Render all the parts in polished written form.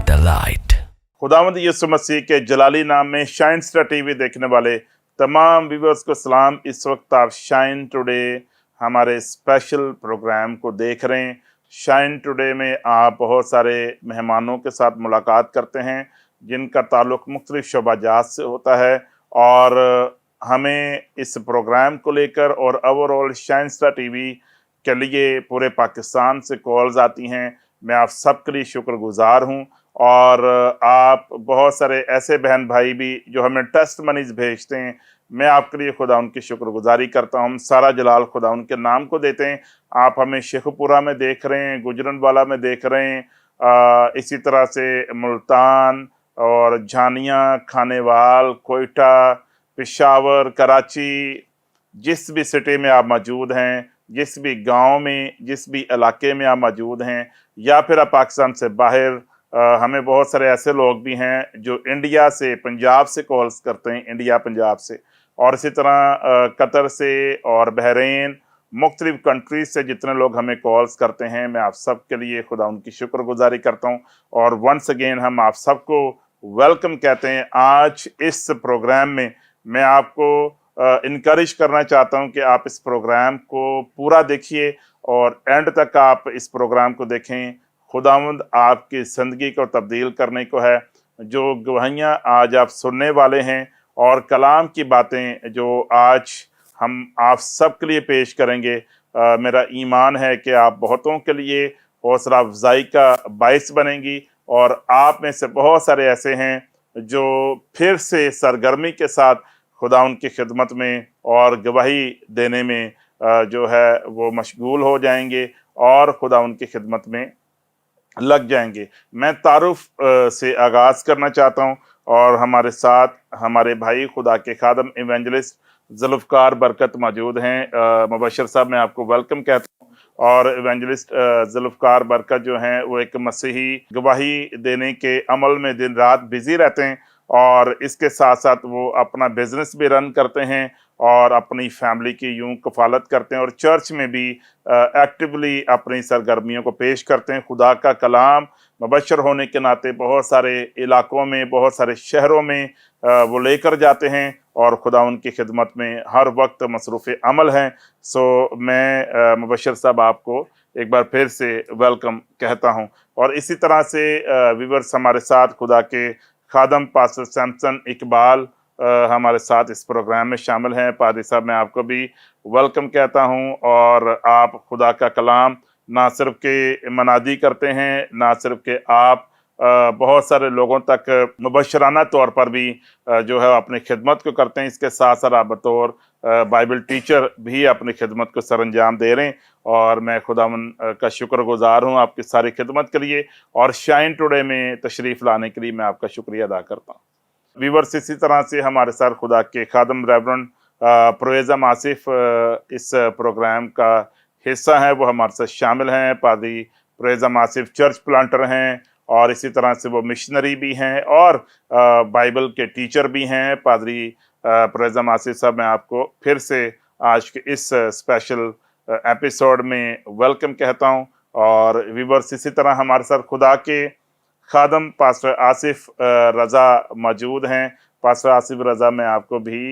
the light. खुदावंद यीशु मसीह के जलाली नाम में शाइन स्टार टीवी देखने वाले तमाम व्यूअर्स को सलाम। इस वक्त आप शाइन टुडे हमारे स्पेशल प्रोग्राम को देख रहे हैं। शाइन टुडे में आप बहुत सारे मेहमानों के साथ मुलाकात करते हैं जिनका ताल्लुक़ मुख्तलिफ शोबाजात से होता है, और हमें इस प्रोग्राम को लेकर और ओवरऑल शाइन स्टार टीवी के लिए पूरे पाकिस्तान से कॉल्स आती हैं। मैं आप सब के लिए शुक्रगुजार हूँ, और आप बहुत सारे ऐसे बहन भाई भी जो हमें टेस्ट मनीज भेजते हैं, मैं आपके लिए खुदा उनकी शुक्रगुजारी करता हूँ। हम सारा जलाल खुदा उनके नाम को देते हैं। आप हमें शेखपुरा में देख रहे हैं, गुजरनवाला में देख रहे हैं, इसी तरह से मुल्तान और झानिया, खानेवाल, कोयटा, पेशावर, कराची, जिस भी सिटी में आप मौजूद हैं, जिस भी गांव में, जिस भी इलाके में आप मौजूद हैं, या फिर आप पाकिस्तान से बाहर, हमें बहुत सारे ऐसे लोग भी हैं जो इंडिया से, पंजाब से कॉल्स करते हैं, इंडिया पंजाब से, और इसी तरह कतर से और बहरीन, मुख्तलिफ कंट्रीज से जितने लोग हमें कॉल्स करते हैं, मैं आप सब के लिए खुदा उनकी शुक्रगुजारी करता हूं। और वंस अगेन हम आप सबको वेलकम कहते हैं। आज इस प्रोग्राम में मैं आपको इनकरेज करना चाहता हूं कि आप इस प्रोग्राम को पूरा देखिए और एंड तक आप इस प्रोग्राम को देखें। खुदावंद आपकी ज़िंदगी को तब्दील करने को है। जो गवाहियाँ आज आप सुनने वाले हैं और कलाम की बातें जो आज हम आप सब के लिए पेश करेंगे, मेरा ईमान है कि आप बहुतों के लिए हौसला अफजाई का बायस बनेंगी, और आप में से बहुत सारे ऐसे हैं जो फिर से सरगर्मी के साथ खुदा उनकी खिदमत में और गवाही देने में जो है वो मशगूल हो जाएंगे और खुदा उनकी खिदमत में लग जाएंगे। मैं तारुफ से आगाज़ करना चाहता हूं, और हमारे साथ हमारे भाई खुदा के खादम इवेंजलिस्ट जुल्फ़कार बरकत मौजूद हैं। मुबशर साहब, मैं आपको वेलकम कहता हूं। और इवेंजलिस्ट जुल्फ़कार बरकत जो हैं वो एक मसीही गवाही देने के अमल में दिन रात बिज़ी रहते हैं, और इसके साथ साथ वो अपना बिजनेस भी रन करते हैं और अपनी फैमिली की यूं कफालत करते हैं, और चर्च में भी एक्टिवली अपनी सरगर्मियों को पेश करते हैं। खुदा का कलाम मुबशर होने के नाते बहुत सारे इलाकों में, बहुत सारे शहरों में वो लेकर जाते हैं, और खुदा उनकी खिदमत में हर वक्त मसरूफ़ अमल हैं। सो मैं मुबशर साहब आपको एक बार फिर से वेलकम कहता हूं। और इसी तरह से व्यूअर्स, हमारे साथ खुदा के खादम पास्टर सैमसन इकबाल हमारे साथ इस प्रोग्राम में शामिल हैं। पादरी साहब, मैं आपको भी वेलकम कहता हूं। और आप खुदा का कलाम ना सिर्फ के मनादी करते हैं, ना सिर्फ के आप बहुत सारे लोगों तक मुबशराना तौर पर भी जो है अपनी खिदमत को करते हैं, इसके साथ साथ आप बतौर बाइबल टीचर भी अपनी खिदमत को सर अंजाम दे रहे हैं, और मैं खुदावन का शुक्रगुजार हूँ आपकी सारी खिदमत के लिए, और शाइन टुडे में तशरीफ़ लाने के लिए मैं आपका शुक्रिया अदा करता हूँ। व्यूअर्स, इसी तरह से हमारे साथ खुदा के खादम रेवरेंड प्रोएज़म आसिफ इस प्रोग्राम का हिस्सा हैं, वो हमारे साथ शामिल हैं। पादरी प्रोएज़म आसिफ चर्च प्लांटर हैं, और इसी तरह से वो मिशनरी भी हैं और बाइबल के टीचर भी हैं। पादरी प्रोएज़म आसिफ साहब, मैं आपको फिर से आज के इस स्पेशल एपिसोड में वेलकम कहता हूं। और व्यूअर्स, इसी तरह हमारे साथ खुदा के खादम पास्टर आसिफ रज़ा मौजूद हैं। पास्टर आसिफ रज़ा, मैं आपको भी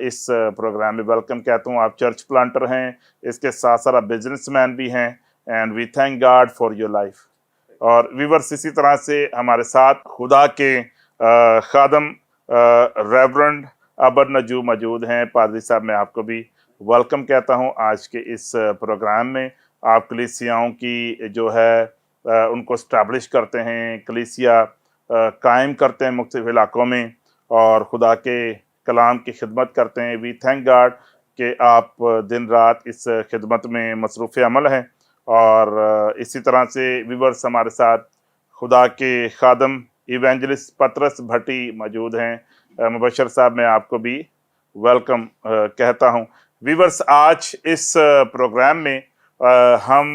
इस प्रोग्राम में वेलकम कहता हूँ। आप चर्च प्लांटर हैं, इसके साथ साथ आप बिजनेसमैन भी हैं, and we thank God for your life. और व्यूअर्स, इसी तरह से हमारे साथ खुदा के खादम रेवरेंड अबर नजू मौजूद हैं। पादरी साहब, मैं आपको भी वेलकम कहता हूं आज के इस प्रोग्राम में। आप कलीसियाओं की जो है उनको स्टैब्लिश करते हैं, कलीसिया कायम करते हैं मुख्तलिफ इलाकों में, और खुदा के कलाम की खिदमत करते हैं। वी थैंक गॉड कि आप दिन रात इस खिदमत में मसरूफ़ अमल हैं। और इसी तरह से व्यूअर्स, हमारे साथ खुदा के खादम इवेंजलिस्ट पतरस भट्टी मौजूद हैं। मुबशर साहब, मैं आपको भी वेलकम कहता हूं। व्यूअर्स, आज इस प्रोग्राम में हम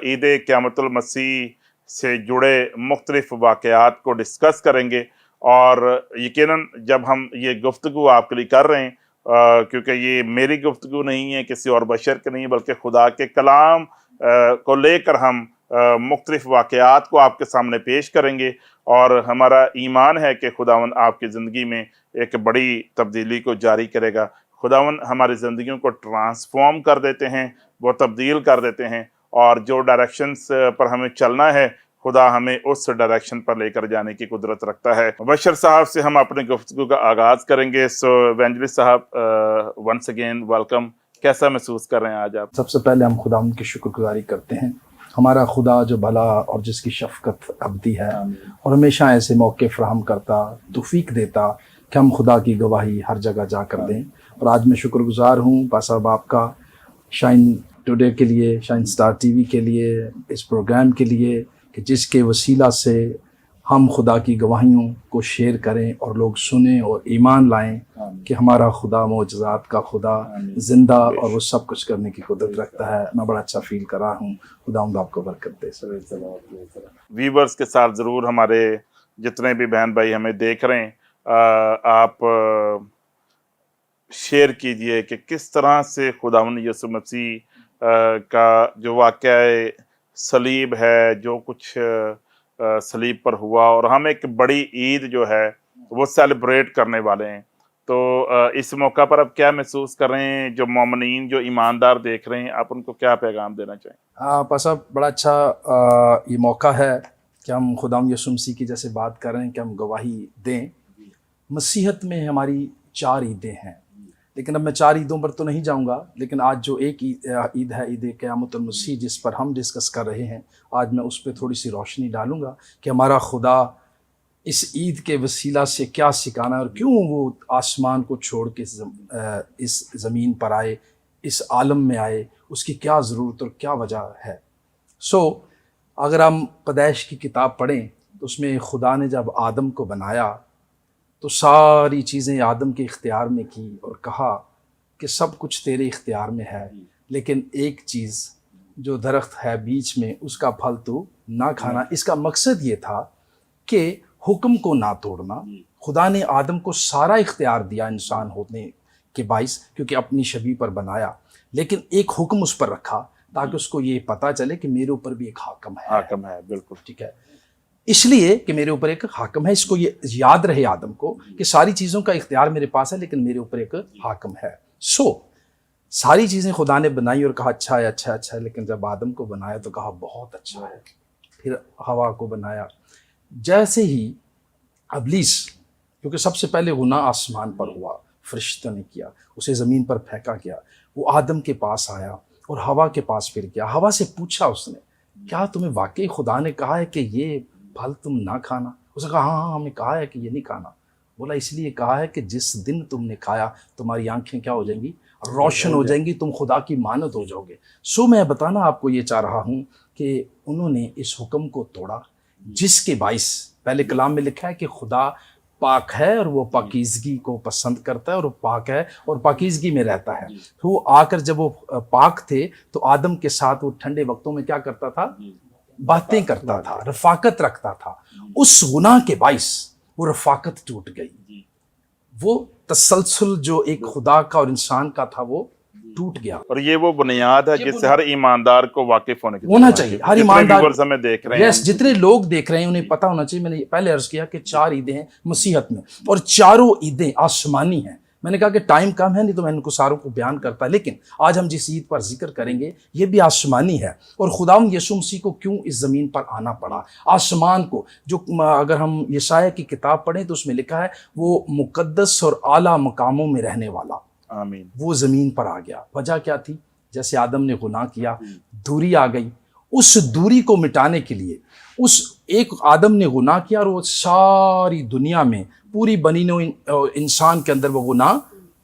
ईद क़यामतुल मसीह से जुड़े मुख्तलिफ वाक़यात को डिस्कस करेंगे, और यकीनन जब हम ये गुफ्तगू आपके लिए कर रहे हैं, क्योंकि ये मेरी गुफ्तगू नहीं है, किसी और बशर की नहीं, बल्कि खुदा के कलाम को लेकर हम मुख्तलिफ वाक़यात को आपके सामने पेश करेंगे और हमारा ईमान है कि खुदावंद आपकी ज़िंदगी में एक बड़ी तब्दीली को जारी करेगा। खुदावंद हमारी ज़िंदगियों को ट्रांसफॉर्म कर देते हैं, वो तब्दील कर देते हैं, और जो डायरेक्शंस पर हमें चलना है खुदा हमें उस डायरेक्शन पर लेकर जाने की कुदरत रखता है। बशर साहब से हम अपनी गुफ्तगू का आगाज़ करेंगे। सो एवेंजलिस्ट साहब, वंस अगेन वेलकम। कैसा महसूस कर रहे हैं आज आप? सबसे पहले हम खुदा की शुक्रगुजारी करते हैं, हमारा खुदा जो भला और जिसकी शफ़क़त अबदी है और हमेशा ऐसे मौके फ़राहम करता, तौफ़ीक देता कि हम खुदा की गवाही हर जगह जाकर दें। और आज मैं शुक्रगुजार हूँ पासा बाप का, शाइन टुडे के लिए, शाइन स्टार टीवी के लिए, इस प्रोग्राम के लिए कि जिसके वसीला से हम खुदा की गवाहियों को शेयर करें और लोग सुने और ईमान लाएं कि हमारा खुदा मौजज़ात का खुदा ज़िंदा और वो सब कुछ करने की कुदरत रखता है। मैं बड़ा अच्छा फील कर रहा हूँ। खुदा आपको बरकत दे। वीवर्स के साथ ज़रूर, हमारे जितने भी बहन भाई हमें देख रहे हैं, आप शेयर कीजिए कि किस तरह से खुदावंद यीशु मसीह का जो वाक़या सलीब है, जो कुछ सलीब पर हुआ, और हम एक बड़ी ईद जो है वो सेलिब्रेट करने वाले हैं। तो इस मौका पर आप क्या महसूस कर रहे हैं? जो मोमिनीन, जो ईमानदार देख रहे हैं, आप उनको क्या पैगाम देना चाहें? पासा बड़ा अच्छा ये मौका है कि हम खुदाम यीशु मसीह की जैसे बात कर रहे हैं कि हम गवाही दें। मसीहत में हमारी 4 ईदें हैं, लेकिन अब मैं 4 ईदों पर तो नहीं जाऊंगा, लेकिन आज जो एक ईद है, ईद क़यामतुल मसीह, जिस पर हम डिस्कस कर रहे हैं, आज मैं उस पर थोड़ी सी रोशनी डालूंगा कि हमारा खुदा इस ईद के वसीला से क्या सिखाना है और क्यों वो आसमान को छोड़ के इस ज़मीन पर आए, इस आलम में आए, उसकी क्या ज़रूरत और क्या वजह है। अगर हम पैदाइश की किताब पढ़ें तो उसमें खुदा ने जब आदम को बनाया तो सारी चीज़ें आदम के इख्तियार में की और कहा कि सब कुछ तेरे इख्तियार में है, लेकिन एक चीज़ जो दरख्त है बीच में, उसका फल तो ना खाना। इसका मकसद ये था कि हुक्म को ना तोड़ना। खुदा ने आदम को सारा इख्तियार दिया इंसान होने के बाइस, क्योंकि अपनी शबीह पर बनाया, लेकिन एक हुक्म उस पर रखा ताकि उसको ये पता चले कि मेरे ऊपर भी एक हाकम है। हाकम है, बिल्कुल ठीक है। इसलिए कि मेरे ऊपर एक हाकम है, इसको ये याद रहे आदम को कि सारी चीज़ों का इख्तियार मेरे पास है, लेकिन मेरे ऊपर एक हाकम है। सारी चीज़ें खुदा ने बनाई और कहा अच्छा है, अच्छा अच्छा है, लेकिन जब आदम को बनाया तो कहा बहुत अच्छा है। फिर हवा को बनाया। जैसे ही इब्लीस, क्योंकि सबसे पहले गुनाह आसमान पर हुआ, फरिश्तों ने किया, उसे ज़मीन पर फेंका गया, वो आदम के पास आया और हवा के पास फिर गया। हवा से पूछा उसने, क्या तुम्हें वाकई खुदा ने कहा है कि ये फल तुम ना खाना? उसने कहा हाँ, हमें कहा है कि ये नहीं खाना। बोला इसलिए कहा है कि जिस दिन तुमने खाया तुम्हारी आंखें क्या हो जाएंगी? रोशन हो जाएंगी, तुम खुदा की मानद हो जाओगे। मैं बताना आपको ये चाह रहा हूँ कि उन्होंने इस हुक्म को तोड़ा, जिसके बाइस पहले कलाम में लिखा है कि खुदा पाक है और वो पाकीज़गी को पसंद करता है, और वो पाक है और पाकीज़गी में रहता है। तो वो आकर जब वो पाक थे तो आदम के साथ वो ठंडे वक्तों में क्या करता था? बातें करता था, रफाकत रखता था। उस गुनाह के बाइस वो रफाकत टूट गई, वो तसलसल जो एक खुदा का और इंसान का था वो टूट गया। और ये वो बुनियाद है जिससे हर ईमानदार को वाकिफ होना चाहिए। हर ईमानदार हमें देख रहे हैं, जितने लोग देख रहे हैं उन्हें पता होना चाहिए। मैंने पहले अर्ज किया कि 4 ईदें हैं मसीहत में और चारों ईदें आसमानी हैं। मैंने कहा कि टाइम कम है, नहीं तो मैं इनको सारों को बयान करता, लेकिन आज हम जिस ईद पर जिक्र करेंगे ये भी आसमानी है। और खुदावंद यीशु मसीह को क्यों इस ज़मीन पर आना पड़ा? आसमान को, जो अगर हम यशाया की किताब पढ़ें तो उसमें लिखा है वो मुकद्दस और आला मकामों में रहने वाला, आमीन, वो ज़मीन पर आ गया। वजह क्या थी? जैसे आदम ने गुनाह किया, दूरी आ गई। उस दूरी को मिटाने के लिए उस एक आदम ने गुनाह किया और वो सारी दुनिया में पूरी बनी नो इंसान के अंदर वो गुनाह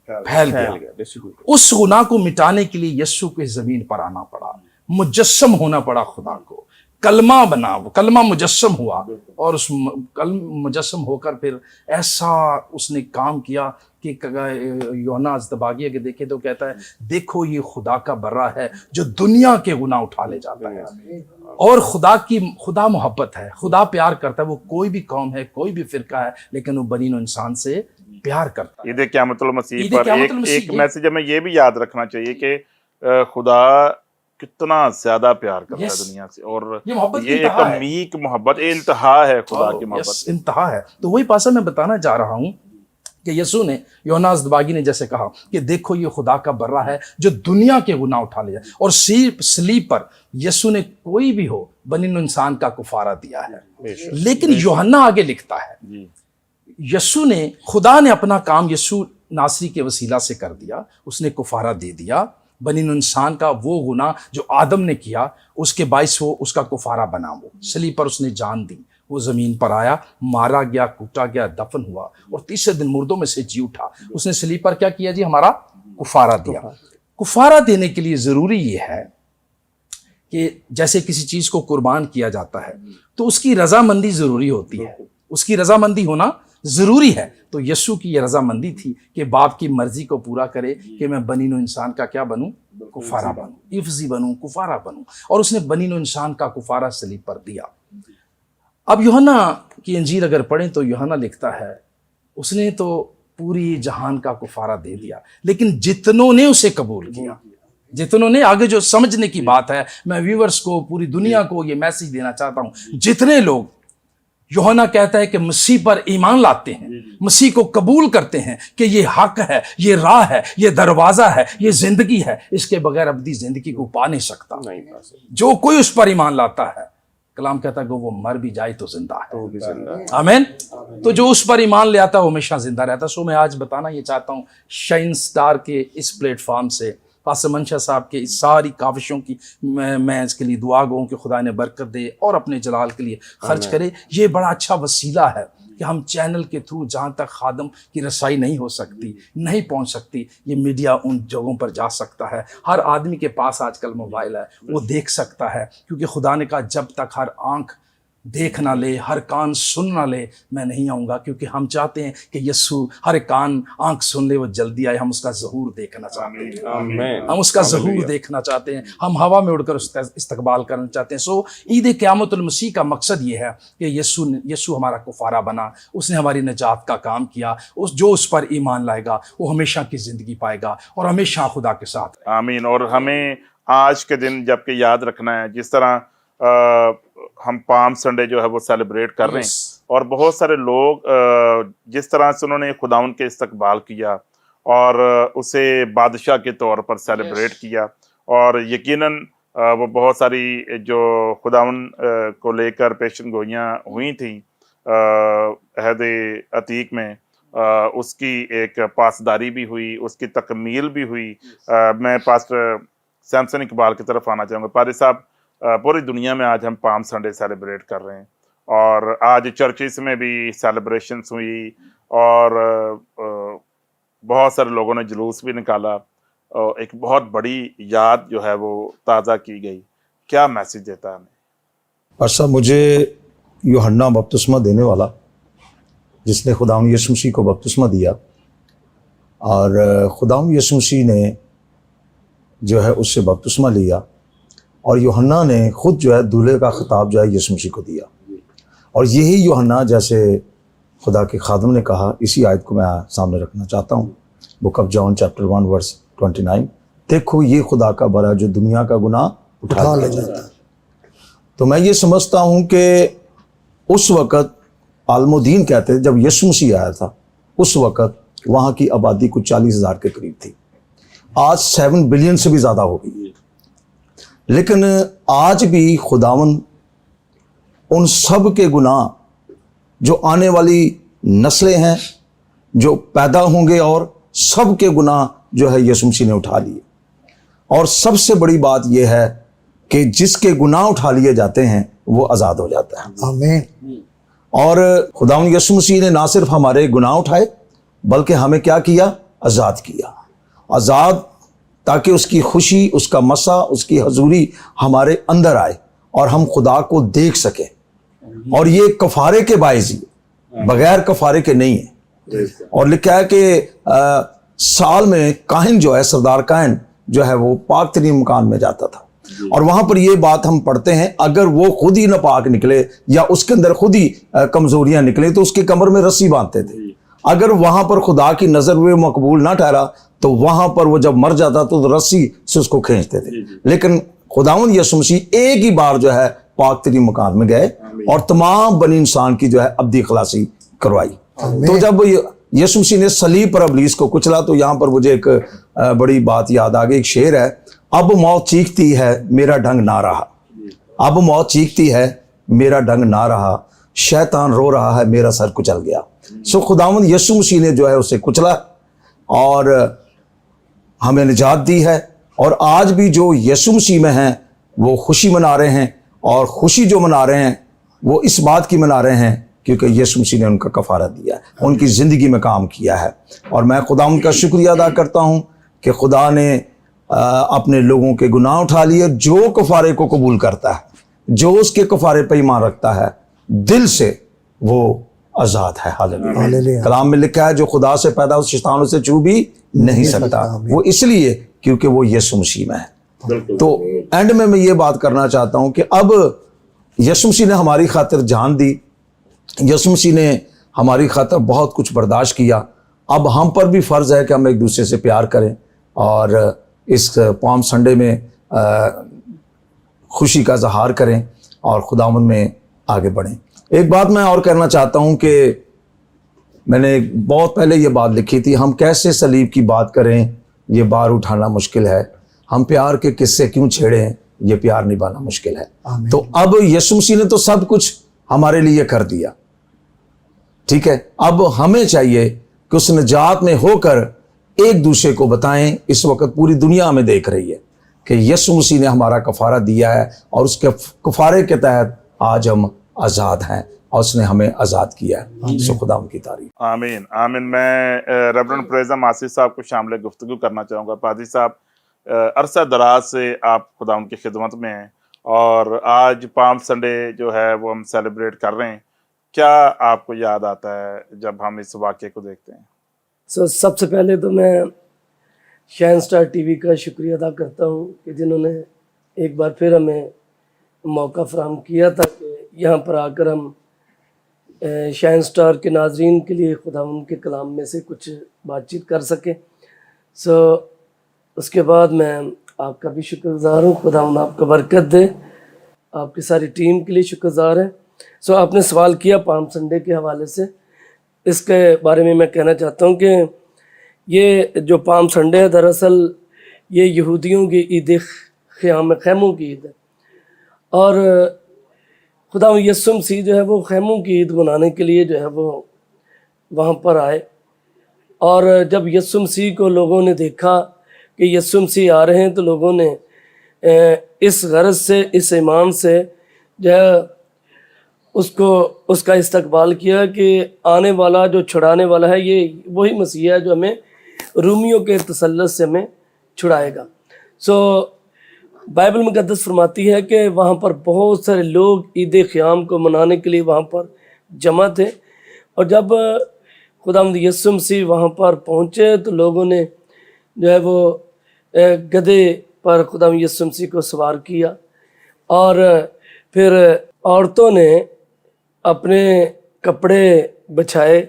फैल गया। उस गुनाह को मिटाने के लिए यीशु को इस ज़मीन पर आना पड़ा, मुजस्सम होना पड़ा खुदा को, कलमा बना, वो कलमा मुजस्सम हुआ और उस मुजस्सम होकर फिर ऐसा उसने काम किया कि यूहन्ना अज़दबागिया के देखे तो कहता है देखो ये खुदा का बर्रा है जो दुनिया के गुनाह उठा ले जाता है। और खुदा मोहब्बत है, खुदा प्यार करता है। वो कोई भी कौम है, कोई भी फिरका है, लेकिन वो बनी नो इंसान से प्यार करता है। ईद क़यामतुल मसीह पर एक मैसेज हमें ये भी याद रखना चाहिए कि खुदा कितना ज्यादा प्यार करता है Yes. दुनिया से, और ये मोहब्बत की ये एक इंतहा है। अमीक मोहब्बत, ये इंतहा है खुदा की यस, मोहब्बत। इंतहा है। तो वही पासा मैं बताना चाह रहा हूँ कि यीशु ने, यूहन्ना अज़दबागी ने जैसे कहा कि देखो ये खुदा का बर्रा है जो दुनिया के गुनाह उठा ले जाए, और सिर्फ सलीब पर यीशु ने कोई भी हो बनी नूं इंसान का कुफारा दिया है। लेकिन यूहन्ना आगे लिखता है जी यीशु ने, खुदा ने अपना काम यीशु नासरी के वसीला से कर दिया, उसने कुफारा दे दिया बनी नूं इंसान का, वो गुनाह जो आदम ने किया उसके बाइस वो उसका कुफारा बना, वो सलीब पर उसने जान दी, वो जमीन पर आया, मारा गया, कूटा गया, दफन हुआ और तीसरे दिन मुर्दों में से जी उठा। उसने सलीब पर क्या किया जी? हमारा कुफारा दिया। कुफारा देने के लिए जरूरी ये है कि जैसे किसी चीज को कुर्बान किया जाता है तो उसकी रजामंदी जरूरी होती है, उसकी रजामंदी होना जरूरी है। तो यीशु की ये रजामंदी थी कि बाप की मर्जी को पूरा करे कि मैं बनी नूं इंसान का क्या बनूं? Kufra बनूं, इफ्जी बनूं, Kufra बनूं। और उसने बनी नूं इंसान का कुफारा सलीब पर दिया। अब यूहन्ना की इंजील अगर पढ़ें तो यूहन्ना लिखता है उसने तो पूरी जहान का कुफारा दे दिया, लेकिन जितनों ने उसे कबूल किया, जितनों ने, आगे जो समझने की बात है, मैं व्यूअर्स को, पूरी दुनिया को ये मैसेज देना चाहता हूं, जितने लोग, यूहन्ना कहता है कि मसीह पर ईमान लाते हैं, मसीह को कबूल करते हैं कि ये हक है, ये राह है, ये दरवाजा है, ये जिंदगी है, इसके बगैर अब्दी जिंदगी को पा नहीं सकता। जो कोई उस पर ईमान लाता है, कलाम कहता है कि वो मर भी जाए तो जिंदा है। आमीन। तो जो उस पर ईमान ले आता है वो हमेशा जिंदा रहता है। सो मैं आज बताना ये चाहता हूँ शाइन स्टार के इस प्लेटफॉर्म से पास्टर मंशा साहब के इस सारी काविशों की मैं इसके लिए दुआ गो कि खुदा ने बरकत दे और अपने जलाल के लिए खर्च करे। ये बड़ा अच्छा वसीला है कि हम चैनल के थ्रू जहाँ तक खादम की रसाई नहीं हो सकती, नहीं पहुँच सकती, ये मीडिया उन जगहों पर जा सकता है। हर आदमी के पास आजकल मोबाइल है, वो देख सकता है, क्योंकि खुदा ने कहा जब तक हर आँख देख ना ले, हर कान सुन ना ले, मैं नहीं आऊँगा। क्योंकि हम चाहते हैं कि यीशु हर कान आँख सुन ले, वो जल्दी आए। हम उसका ज़हूर देखना चाहते हैं, हम उसका ज़हूर देखना चाहते हैं, हम हवा में उड़कर उसका इस्तकबाल करना चाहते हैं। सो ईद क़यामतुल मसीह का मकसद ये है कि यीशु हमारा कुफारा बना, उसने हमारी निजात का काम किया। जो उस पर ईमान लाएगा वो हमेशा की ज़िंदगी पाएगा और हमेशा खुदा के साथ। आमीन। और हमें आज के दिन जबकि याद रखना है, जिस तरह हम पाम संडे जो है वो सेलिब्रेट कर रहे हैं, और बहुत सारे लोग जिस तरह से उन्होंने खुदाउन के इस्तकबाल किया और उसे बादशाह के तौर पर सेलिब्रेट किया, और यकीनन वो बहुत सारी जो खुदाउन को लेकर पेशन गोइयाँ हुई थी अहद अतीक में, उसकी एक पासदारी भी हुई, उसकी तकमील भी हुई। मैं पास्टर सैमसन इकबाल की तरफ आना चाहूँगा। पारी साहब, पूरी दुनिया में आज हम पाम संडे सेलिब्रेट कर रहे हैं, और आज चर्चिस में भी सेलिब्रेशंस हुई, और बहुत सारे लोगों ने जुलूस भी निकाला, और एक बहुत बड़ी याद जो है वो ताज़ा की गई। क्या मैसेज देता है हमें? अच्छा, मुझे यूहन्ना बपतिस्मा देने वाला, जिसने खुदावंद यीशु मसीह को बपतिस्मा दिया, और खुदावंद यीशु मसीह ने जो है उससे बपतिस्मा लिया, और यूहन्ना ने खुद जो है दूल्हे का खिताब जो है यीशु मसीह को दिया। और यही यूहन्ना, जैसे खुदा के खादम ने कहा, इसी आयत को मैं सामने रखना चाहता हूँ। Book of John chapter 1 verse 29, देखो ये खुदा का बरा जो दुनिया का गुनाह उठा ले जाता है। तो मैं ये समझता हूँ कि उस वक़्त आलमुद्दीन कहते थे, जब यीशु मसीह आया था, उस वक़्त वहाँ की आबादी कुछ 40,000 के करीब थी। आज 7 बिलियन से भी ज़्यादा हो गई। लेकिन आज भी खुदावन उन सब के गुनाह जो आने वाली नस्लें हैं, जो पैदा होंगे, और सब के गुनाह जो है यीशु मसीह ने उठा लिए। और सबसे बड़ी बात यह है कि जिसके गुनाह उठा लिए जाते हैं वो आज़ाद हो जाता है। आमीन। और खुदावन यीशु मसीह ने ना सिर्फ हमारे गुनाह उठाए, बल्कि हमें क्या किया? आज़ाद किया। आज़ाद, ताकि उसकी खुशी, उसका मसा, उसकी हजूरी हमारे अंदर आए और हम खुदा को देख सकें। और ये कफारे के बाइज़ ही, बगैर कफारे के नहीं है। और लिखा है कि साल में काहिन जो है, सरदार काहिन जो है, वो पाक तरीन मकान में जाता था, और वहां पर ये बात हम पढ़ते हैं, अगर वो खुद ही नापाक निकले या उसके अंदर खुद ही कमजोरियां निकले तो उसकी कमर में रस्सी बांधते थे। अगर वहां पर खुदा की नजर में मकबूल ना ठहरा तो वहां पर वो जब मर जाता तो रस्सी से उसको खींचते थे। लेकिन खुदावंद यीशु मसीह एक ही बार जो है पाक तरीन मकान में गए और तमाम बनी इंसान की जो है अब्दी खलासी करवाई। तो जब यीशु मसीह ने सलीब पर इब्लीस को कुचला तो यहाँ पर मुझे एक बड़ी बात याद आ गई। एक शेर है, अब मौत चीखती है मेरा ढंग ना रहा, अब मौत चीखती है मेरा ढंग ना रहा, शैतान रो रहा है मेरा सर कुचल गया। सो खुदावंद यीशु मसीह ने जो है उसे कुचला और हमें निजात दी है। और आज भी जो यीशु मसीह में हैं वो खुशी मना रहे हैं, और खुशी जो मना रहे हैं वो इस बात की मना रहे हैं क्योंकि यीशु मसीह ने उनका कफारा दिया है, उनकी ज़िंदगी में काम किया है। और मैं खुदावंद का शुक्रिया अदा करता हूँ कि खुदा ने अपने लोगों के गुनाह उठा लिए। जो कफारे को कबूल करता है, जो उसके कफारे पर ईमान रखता है, दिल से वो आज़ाद है। हालेलुया। कलाम में लिखा है जो खुदा से पैदा उस शैतानों से छू भी नहीं सकता, वो इसलिए क्योंकि वो यीशु मसीह में है। तो एंड में मैं ये बात करना चाहता हूँ कि अब यीशु मसीह ने हमारी खातिर जान दी, यीशु मसीह ने हमारी खातिर बहुत कुछ बर्दाश्त किया। अब हम पर भी फ़र्ज़ है कि हम एक दूसरे से प्यार करें और इस पाम संडे में खुशी का इज़हार करें और खुदावंद में आगे बढ़ें। एक बात मैं और कहना चाहता हूँ कि मैंने बहुत पहले ये बात लिखी थी, हम कैसे सलीब की बात करें ये बार उठाना मुश्किल है, हम प्यार के किस्से क्यों छेड़ें ये प्यार निभाना मुश्किल है। तो अब यीशु मसीह ने तो सब कुछ हमारे लिए कर दिया, ठीक है। अब हमें चाहिए कि उस निजात में होकर एक दूसरे को बताएं। इस वक्त पूरी दुनिया में देख रही है कि यीशु मसीह ने हमारा कफारा दिया है और उसके कफारे के तहत आज हम आज़ाद हैं और उसने हमें आज़ाद किया है। सो खुदा उनकी तारीफ। आमीन आमीन। मैं रेवरेंड प्रेजम आसिफ साहब को शामिल गुफ्तगू करना चाहूँगा। पादी साहब, अरसा दराज से आप खुदा उनकी खिदमत में हैं और आज पाम संडे जो है वो हम सेलिब्रेट कर रहे हैं। क्या आपको याद आता है जब हम इस वाक़े को देखते हैं? सबसे पहले तो मैं शाइन स्टार टीवी का शुक्रिया अदा करता हूँ कि जिन्होंने एक बार फिर हमें मौका फराहम किया था कि यहाँ पर आकर हम शाइन स्टार के नाजरीन के लिए खुदावंद के कलाम में से कुछ बातचीत कर सकें। उसके बाद मैं आपका भी शुक्रगुज़ार हूँ, खुदावंद आपका बरकत दे, आपकी सारी टीम के लिए शुक्रगुज़ार है। आपने सवाल किया पाम संडे के हवाले से, इसके बारे में मैं कहना चाहता हूँ कि ये जो पाम संडे है दरअसल ये यहूदियों की ईद खैमों की ईद है और खुदा यीशु मसीह जो है वो खैमों की ईद मनाने के लिए जो है वो वहाँ पर आए। और जब यीशु मसीह को लोगों ने देखा कि यीशु मसीह आ रहे हैं तो लोगों ने इस गरज से, इस ईमान से जो है उसका इस्तकबाल किया कि आने वाला जो छुड़ाने वाला है ये वही मसीह है जो हमें रूमियों के तसल्लुत से हमें छुड़ाएगा। बाइबल मुक़द्दस फरमाती है कि वहाँ पर बहुत सारे लोग ईद क़याम को मनाने के लिए वहाँ पर जमा थे और जब खुदावंद यीशु मसीह वहाँ पर पहुँचे तो लोगों ने जो है वो गधे पर खुदावंद यीशु मसीह को सवार किया और फिर औरतों ने अपने कपड़े बिछाए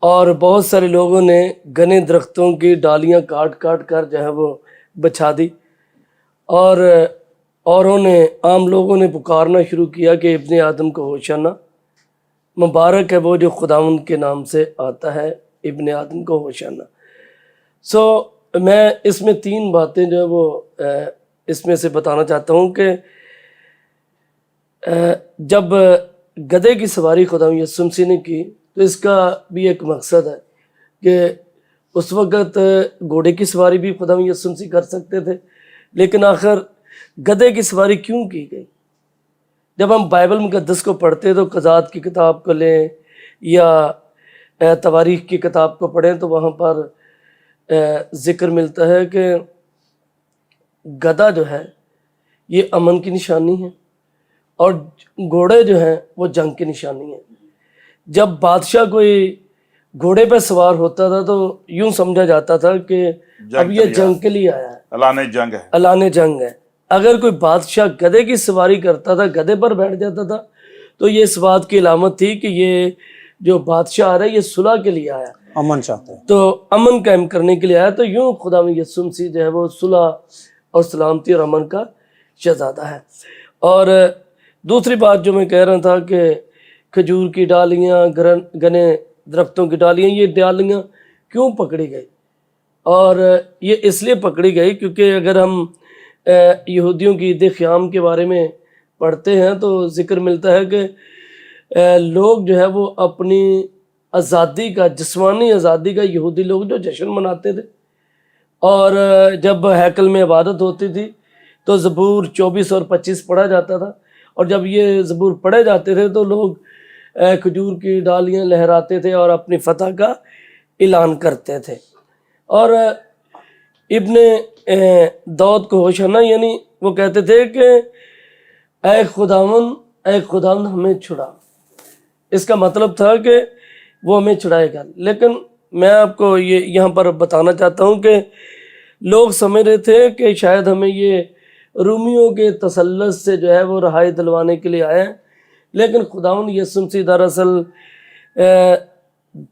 और बहुत सारे लोगों ने घने दरख्तों की डालियाँ काट काट कर जो है वो बिछा दी और औरों ने, आम लोगों ने पुकारना शुरू किया कि इब्ने आदम को होशाना, मुबारक है वो जो खुदावंद के नाम से आता है, इब्ने आदम को होशाना। मैं इसमें तीन बातें जो है वो इसमें से बताना चाहता हूँ कि जब गधे की सवारी खुदावंद यीशु मसीह ने की तो इसका भी एक मकसद है कि उस वक़्त घोड़े की सवारी भी खुदावंद यीशु मसीह कर सकते थे, लेकिन आखिर गधे की सवारी क्यों की गई? जब हम बाइबल मुक़द्दस को पढ़ते तो क़ज़ात की किताब को लें या तवारीख़ की किताब को पढ़ें तो वहाँ पर ज़िक्र मिलता है कि गधा जो है ये अमन की निशानी है और घोड़े जो हैं वो जंग की निशानी है। जब बादशाह कोई घोड़े पे सवार होता था तो यूं समझा जाता था कि अब ये जंग के लिए आया है, अलाने जंग है। अगर कोई बादशाह गधे की सवारी करता था, गधे पर बैठ जाता था, तो ये इस बात की अलामत थी कि ये जो बादशाह आ रहा है ये सुलह के लिए आया, अमन चाहते हैं, तो अमन कायम करने के लिए आया। तो यूं खुदा में यीशु मसीह जो है वो सुलह और सलामती और अमन का شہزادہ ہے. اور دوسری بات جو میں کہہ رہا تھا کہ کھجور کی ڈالیاں، گنے درختوں کی ڈالیاں، یہ ڈالیاں کیوں پکڑی گئی؟ اور یہ اس لیے پکڑی گئی کیونکہ اگر ہم یہودیوں کی عید خیام کے بارے میں پڑھتے ہیں تو ذکر ملتا ہے کہ لوگ جو ہے وہ اپنی آزادی کا، جسمانی آزادی کا، یہودی لوگ جو جشن مناتے تھے، اور جب ہیکل میں عبادت ہوتی تھی تو زبور 24 اور 25 پڑھا جاتا تھا، اور جب یہ زبور پڑھے جاتے تھے تو لوگ کھجور کی ڈالیاں لہراتے تھے اور اپنی فتح کا اعلان کرتے تھے. اور ابن داؤد کو ہوش ہے نا، یعنی وہ کہتے تھے کہ اے خداوند ہمیں چھڑا. اس کا مطلب تھا کہ وہ ہمیں چھڑائے گا. لیکن میں آپ کو یہ یہاں پر بتانا چاہتا ہوں کہ لوگ سمجھ رہے تھے کہ شاید ہمیں یہ رومیوں کے تسلط سے جو ہے وہ رہائی دلوانے کے لیے آئے ہیں، لیکن خداوند یسوع مسیح دراصل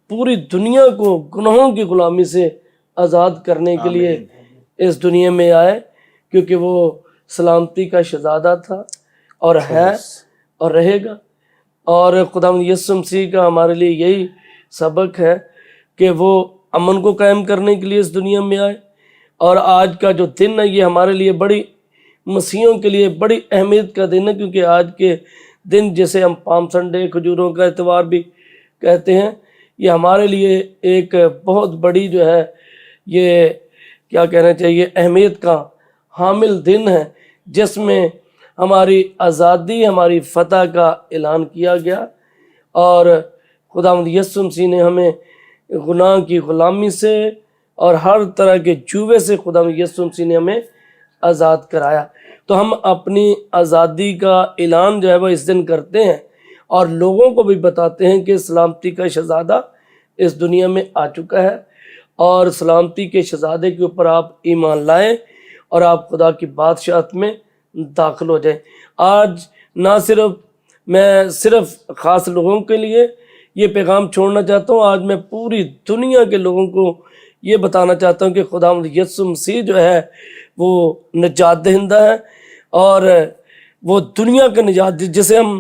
پوری دنیا کو گناہوں کی غلامی سے آزاد کرنے کے لیے اس دنیا میں آئے، کیونکہ وہ سلامتی کا شہزادہ تھا اور ہے اور رہے گا. اور خداوند یسوع مسیح کا ہمارے لیے یہی سبق ہے کہ وہ امن کو قائم کرنے کے لیے اس دنیا میں آئے. اور آج کا جو دن ہے یہ ہمارے لیے بڑی، مسیحیوں کے لیے بڑی اہمیت کا دن ہے، کیونکہ آج کے دن جسے ہم پام سنڈے، کھجوروں کا اتوار بھی کہتے ہیں، یہ ہمارے لیے ایک بہت بڑی جو ہے، یہ کیا کہنا چاہیے، اہمیت کا حامل دن ہے، جس میں ہماری آزادی، ہماری فتح کا اعلان کیا گیا. اور خداوند یسوع مسیح نے ہمیں گناہ کی غلامی سے اور ہر طرح کے جوے سے خداوند یسوع مسیح نے ہمیں آزاد کرایا. تو ہم اپنی آزادی کا اعلان جو ہے وہ اس دن کرتے ہیں، اور لوگوں کو بھی بتاتے ہیں کہ سلامتی کا شہزادہ اس دنیا میں آ چکا ہے، اور سلامتی کے شہزادے کے اوپر آپ ایمان لائیں اور آپ خدا کی بادشاہت میں داخل ہو جائیں. آج نہ صرف خاص لوگوں کے لیے یہ پیغام چھوڑنا چاہتا ہوں، آج میں پوری دنیا کے لوگوں کو یہ بتانا چاہتا ہوں کہ خداوند یسوع مسیح جو ہے وہ نجات دہندہ ہے، اور وہ دنیا کا نجات، جسے ہم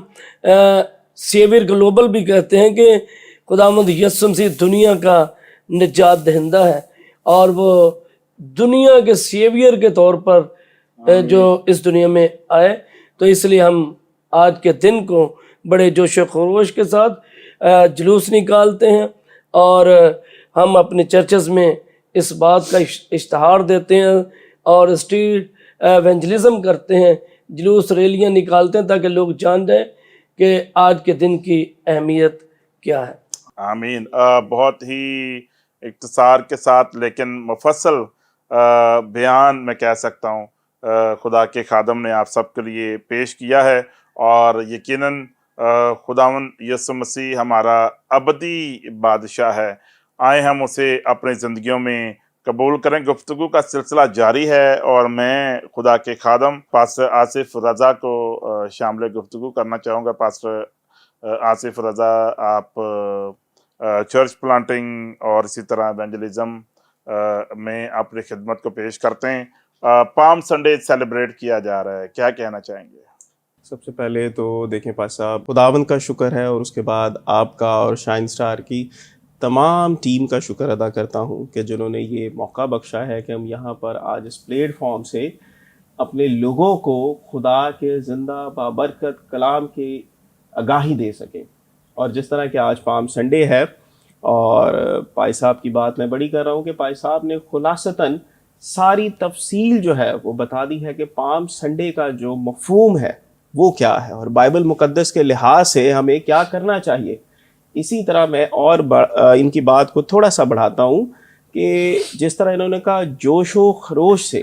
سیویر گلوبل بھی کہتے ہیں، کہ خداوند یسوع مسیح دنیا کا نجات دہندہ ہے، اور وہ دنیا کے سیویر کے طور پر جو اس دنیا میں آئے. تو اس لیے ہم آج کے دن کو بڑے جوش و خروش کے ساتھ جلوس نکالتے ہیں، اور ہم اپنے چرچز میں اس بات کا اشتہار دیتے ہیں اور اسٹریٹ ایونجلزم کرتے ہیں، جلوس ریلیاں نکالتے ہیں تاکہ لوگ جان جائیں کہ آج کے دن کی اہمیت کیا ہے. آمین. بہت ہی اختصار کے ساتھ لیکن مفصل بیان میں کہہ سکتا ہوں خدا کے خادم نے آپ سب کے لیے پیش کیا ہے، اور یقیناً خداوند یسوع مسیح ہمارا ابدی بادشاہ ہے. آئے ہم اسے اپنی زندگیوں میں قبول کریں. گفتگو کا سلسلہ جاری ہے، اور میں خدا کے خادم پاسٹر آصف رضا کو شامل گفتگو کرنا چاہوں گا. پاسٹر آصف رضا، آپ چرچ پلانٹنگ اور اسی طرح ایونجلزم میں اپنی خدمت کو پیش کرتے ہیں. پام سنڈے سیلیبریٹ کیا جا رہا ہے، کیا کہنا چاہیں گے؟ سب سے پہلے تو دیکھیں پاس صاحب، خداوند کا شکر ہے، اور اس کے بعد آپ کا اور شائن سٹار کی تمام ٹیم کا شکر ادا کرتا ہوں کہ جنہوں نے یہ موقع بخشا ہے کہ ہم یہاں پر آج اس پلیٹ فارم سے اپنے لوگوں کو خدا کے زندہ بابرکت کلام کی آگاہی دے سکیں. اور جس طرح کہ آج پام سنڈے ہے، اور پائی صاحب کی بات میں بڑی کر رہا ہوں کہ پائی صاحب نے خلاصتاً ساری تفصیل جو ہے وہ بتا دی ہے کہ پام سنڈے کا جو مفہوم ہے وہ کیا ہے، اور بائبل مقدس کے لحاظ سے ہمیں کیا کرنا چاہیے. اسی طرح میں اور ان کی بات کو تھوڑا سا بڑھاتا ہوں کہ جس طرح انہوں نے کہا جوش و خروش سے،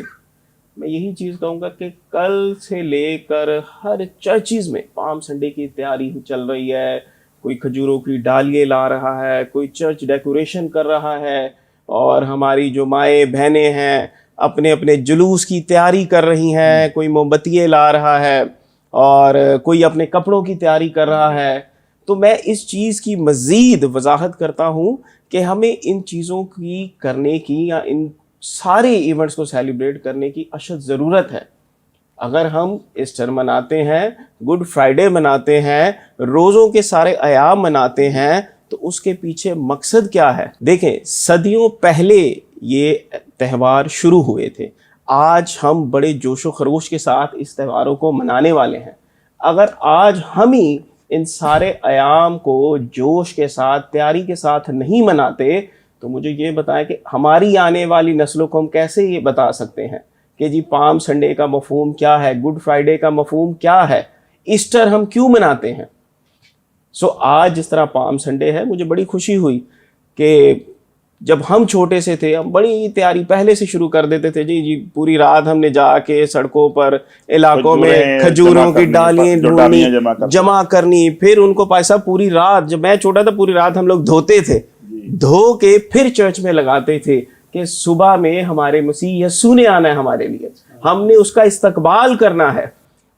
میں یہی چیز کہوں گا کہ کل سے لے کر ہر چرچز میں پام سنڈے کی تیاری چل رہی ہے. کوئی کھجوروں کی ڈالیاں لا رہا ہے، کوئی چرچ ڈیکوریشن کر رہا ہے، اور ہماری جو مائیں بہنیں ہیں اپنے اپنے جلوس کی تیاری کر رہی ہیں. کوئی موم بتیاں لا رہا ہے، اور کوئی اپنے کپڑوں کی تیاری کر رہا ہے. تو میں اس چیز کی مزید وضاحت کرتا ہوں کہ ہمیں ان چیزوں کی کرنے کی، یا ان سارے ایونٹس کو سیلیبریٹ کرنے کی اشد ضرورت ہے، اگر ہم ایسٹر مناتے ہیں, گڈ فرائیڈے مناتے ہیں, روزوں کے سارے ایام مناتے ہیں, تو اس کے پیچھے مقصد کیا ہے؟ دیکھیں, صدیوں پہلے یہ تہوار شروع ہوئے تھے. آج ہم بڑے جوش و خروش کے ساتھ اس تہواروں کو منانے والے ہیں. اگر آج ہم ہی ان سارے ایام کو جوش کے ساتھ, تیاری کے ساتھ نہیں مناتے, تو مجھے یہ بتائیں کہ ہماری آنے والی نسلوں کو ہم کیسے یہ بتا سکتے ہیں کہ جی پام سنڈے کا مفہوم کیا ہے, گڈ فرائیڈے کا مفہوم کیا ہے, ایسٹر ہم کیوں مناتے ہیں؟ آج جس طرح پام سنڈے ہے, مجھے بڑی خوشی ہوئی کہ جب ہم چھوٹے سے تھے ہم بڑی تیاری پہلے سے شروع کر دیتے تھے. جی پوری رات ہم نے جا کے سڑکوں پر علاقوں میں کھجوروں کی ڈالیاں ڈھونڈنی, جمع کرنی, پھر ان کو پیسہ پوری رات, جب میں چھوٹا تھا پوری رات ہم لوگ دھوتے تھے, دھو کے پھر چرچ میں لگاتے تھے کہ صبح میں ہمارے مسیح یسوع نے آنا ہے ہمارے لیے, ہم نے اس کا استقبال کرنا ہے.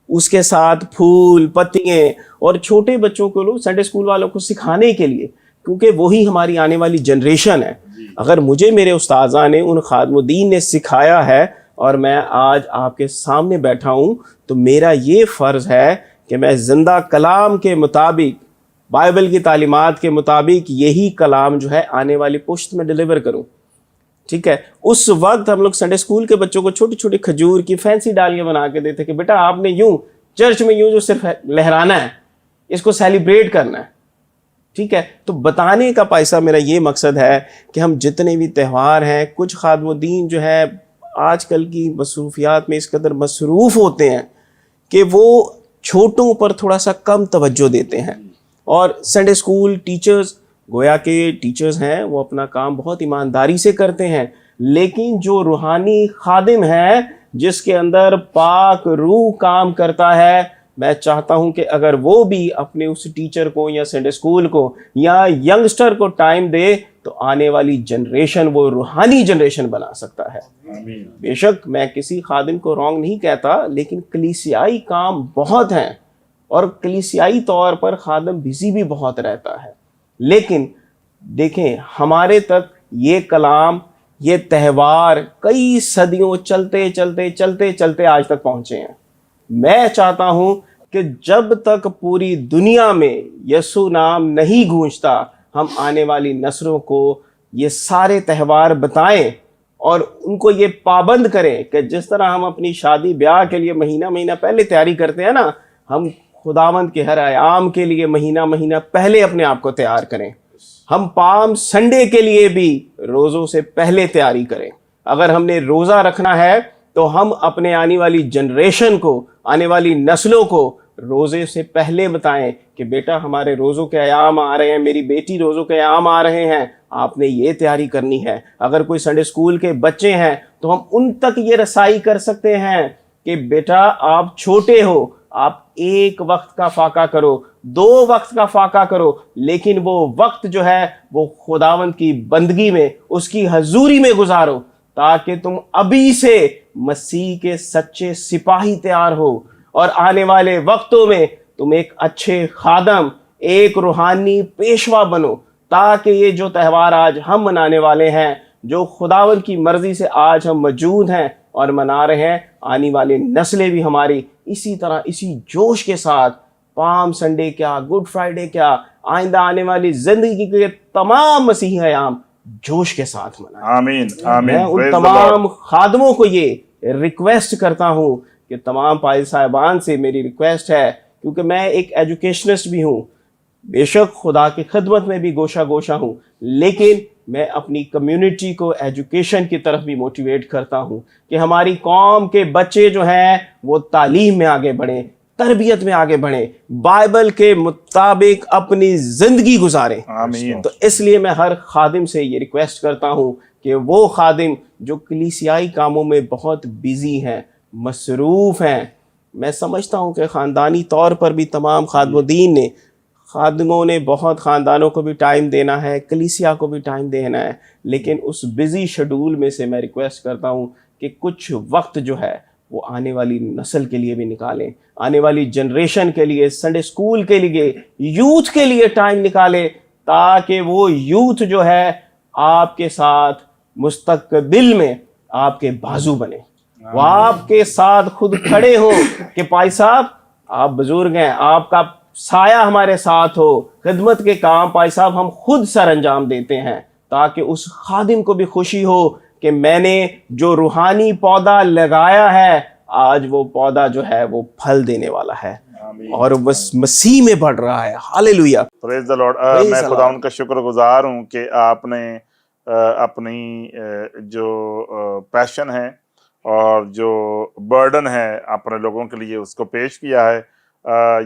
اس کے ساتھ پھول پتیاں, اور چھوٹے بچوں کو لوگ سنڈے اسکول والوں کو سکھانے کے لیے, کیونکہ وہی ہماری آنے والی جنریشن ہے. اگر مجھے میرے استاذہ نے, ان خادم الدین نے سکھایا ہے اور میں آج آپ کے سامنے بیٹھا ہوں, تو میرا یہ فرض ہے کہ میں زندہ کلام کے مطابق, بائبل کی تعلیمات کے مطابق یہی کلام جو ہے آنے والی پشت میں ڈیلیور کروں. ٹھیک ہے, اس وقت ہم لوگ سنڈے اسکول کے بچوں کو چھوٹی چھوٹی کھجور کی فینسی ڈالیاں بنا کے دیتے کہ بیٹا آپ نے یوں چرچ میں یوں جو صرف لہرانا ہے, اس کو سیلیبریٹ کرنا ہے. ٹھیک ہے, تو بتانے کا پیسہ میرا یہ مقصد ہے کہ ہم جتنے بھی تہوار ہیں, کچھ خادم الدین جو ہے آج کل کی مصروفیات میں اس قدر مصروف ہوتے ہیں کہ وہ چھوٹوں پر تھوڑا سا کم توجہ دیتے ہیں. اور سنڈے اسکول ٹیچرز, گویا کہ ٹیچرز ہیں, وہ اپنا کام بہت ایمانداری سے کرتے ہیں, لیکن جو روحانی خادم ہے جس کے اندر پاک روح کام کرتا ہے, میں چاہتا ہوں کہ اگر وہ بھی اپنے اس ٹیچر کو یا سنڈے اسکول کو یا ینگسٹر کو ٹائم دے, تو آنے والی جنریشن وہ روحانی جنریشن بنا سکتا ہے. بے شک میں کسی خادم کو رانگ نہیں کہتا, لیکن کلیسیائی کام بہت ہیں اور کلیسیائی طور پر خادم بزی بھی بہت رہتا ہے. لیکن دیکھیں, ہمارے تک یہ کلام, یہ تہوار کئی صدیوں چلتے چلتے چلتے چلتے آج تک پہنچے ہیں. میں چاہتا ہوں کہ جب تک پوری دنیا میں یسوع نام نہیں گونجتا, ہم آنے والی نسلوں کو یہ سارے تہوار بتائیں اور ان کو یہ پابند کریں کہ جس طرح ہم اپنی شادی بیاہ کے لیے مہینہ مہینہ پہلے تیاری کرتے ہیں نا, ہم خداوند کے ہر ایام کے لیے مہینہ مہینہ پہلے اپنے آپ کو تیار کریں. ہم پام سنڈے کے لیے بھی روزوں سے پہلے تیاری کریں. اگر ہم نے روزہ رکھنا ہے تو ہم اپنے آنے والی جنریشن کو, آنے والی نسلوں کو روزے سے پہلے بتائیں کہ بیٹا ہمارے روزوں کے ایام آ رہے ہیں, میری بیٹی روزوں کے ایام آ رہے ہیں, آپ نے یہ تیاری کرنی ہے. اگر کوئی سنڈے اسکول کے بچے ہیں تو ہم ان تک یہ رسائی کر سکتے ہیں کہ بیٹا آپ چھوٹے ہو, آپ ایک وقت کا فاقہ کرو, 2 وقت کا فاقہ کرو, لیکن وہ وقت جو ہے وہ خداوند کی بندگی میں, اس کی حضوری میں گزارو, تاکہ تم ابھی سے مسیح کے سچے سپاہی تیار ہو اور آنے والے وقتوں میں تم ایک اچھے خادم, ایک روحانی پیشوا بنو, تاکہ یہ جو تہوار آج ہم منانے والے ہیں, جو خداوند کی مرضی سے آج ہم موجود ہیں اور منا رہے ہیں, آنے والی نسلیں بھی ہماری اسی طرح اسی جوش کے ساتھ پام سنڈے کیا, گڈ فرائیڈے کیا, آئندہ آنے والی زندگی کے تمام مسیحی ایام جوش کے ساتھ منائیں. آمین آمین. میں ان تمام خادموں کو یہ ریکویسٹ کرتا ہوں کہ تمام پائے صاحبان سے میری ریکویسٹ ہے, کیونکہ میں ایک ایجوکیشنسٹ بھی ہوں, بے شک خدا کی خدمت میں بھی گوشہ گوشہ ہوں, لیکن میں اپنی کمیونٹی کو ایجوکیشن کی طرف بھی موٹیویٹ کرتا ہوں کہ ہماری قوم کے بچے جو ہیں وہ تعلیم میں آگے بڑھیں, تربیت میں آگے بڑھیں, بائبل کے مطابق اپنی زندگی گزاریں. آمین. تو اس لیے میں ہر خادم سے یہ ریکویسٹ کرتا ہوں کہ وہ خادم جو کلیسیائی کاموں میں بہت بیزی ہیں, مصروف ہیں, میں سمجھتا ہوں کہ خاندانی طور پر بھی تمام خادم الدین نے, خادموں نے بہت خاندانوں کو بھی ٹائم دینا ہے, کلیسیا کو بھی ٹائم دینا ہے, لیکن اس بزی شیڈول میں سے میں ریکویسٹ کرتا ہوں کہ کچھ وقت جو ہے وہ آنے والی نسل کے لیے بھی نکالیں, آنے والی جنریشن کے لیے, سنڈے اسکول کے لیے, یوتھ کے لیے ٹائم نکالیں, تاکہ وہ یوتھ جو ہے آپ کے ساتھ مستقبل میں آپ کے بازو بنے. وہ آپ کے ساتھ خود کھڑے ہو کہ بھائی صاحب آپ بزرگ ہیں, آپ کا سایہ ہمارے ساتھ ہو, خدمت کے کام بھائی صاحب ہم خود سر انجام دیتے ہیں, تاکہ اس خادم کو بھی خوشی ہو کہ میں نے جو روحانی پودا لگایا ہے آج وہ پودا جو ہے وہ پھل دینے والا ہے اور بس مسیح میں بڑھ رہا ہے. ہاللیلویہ. پریز دی لارڈ. میں خداوند کا شکر گزار ہوں کہ آپ نے اپنی جو پیشن ہے اور جو برڈن ہے اپنے لوگوں کے لیے اس کو پیش کیا ہے.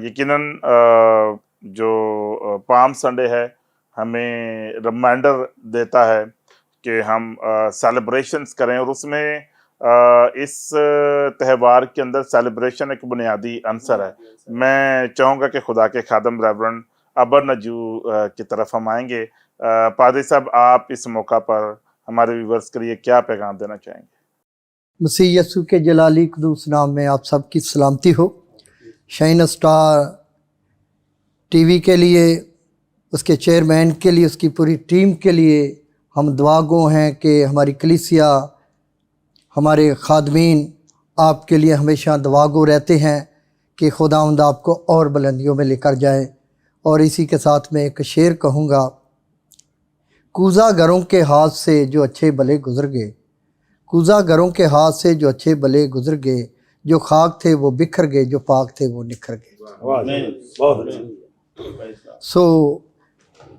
یقیناً جو پام سنڈے ہے ہمیں ریمائنڈر دیتا ہے کہ ہم سیلیبریشنز کریں, اور اس میں اس تہوار کے اندر سیلیبریشن ایک بنیادی عنصر ہے. میں چاہوں گا کہ خدا کے خادم ریورنڈ ابر نجو کی طرف ہم آئیں گے. پادری صاحب, آپ اس موقع پر ہمارے ویورز کے لیے کیا پیغام دینا چاہیں گے؟ مسیح یسوع کے جلالی قدوس نام میں آپ سب کی سلامتی ہو. شائن اسٹار ٹی وی کے لیے, اس کے چیئرمین کے لیے, اس کی پوری ٹیم کے لیے ہم دعا گو ہیں کہ ہماری کلیسیا, ہمارے خادمین آپ کے لیے ہمیشہ دعا گو رہتے ہیں کہ خداوند آپ کو اور بلندیوں میں لے کر جائے. اور اسی کے ساتھ میں ایک شعر کہوں گا, کوزہ گروں کے ہاتھ سے جو اچھے بھلے گزر گئے, کوزہ گروں کے ہاتھ سے جو اچھے بھلے گزر گئے, جو خاک تھے وہ بکھر گئے, جو پاک تھے وہ نکھر گئے.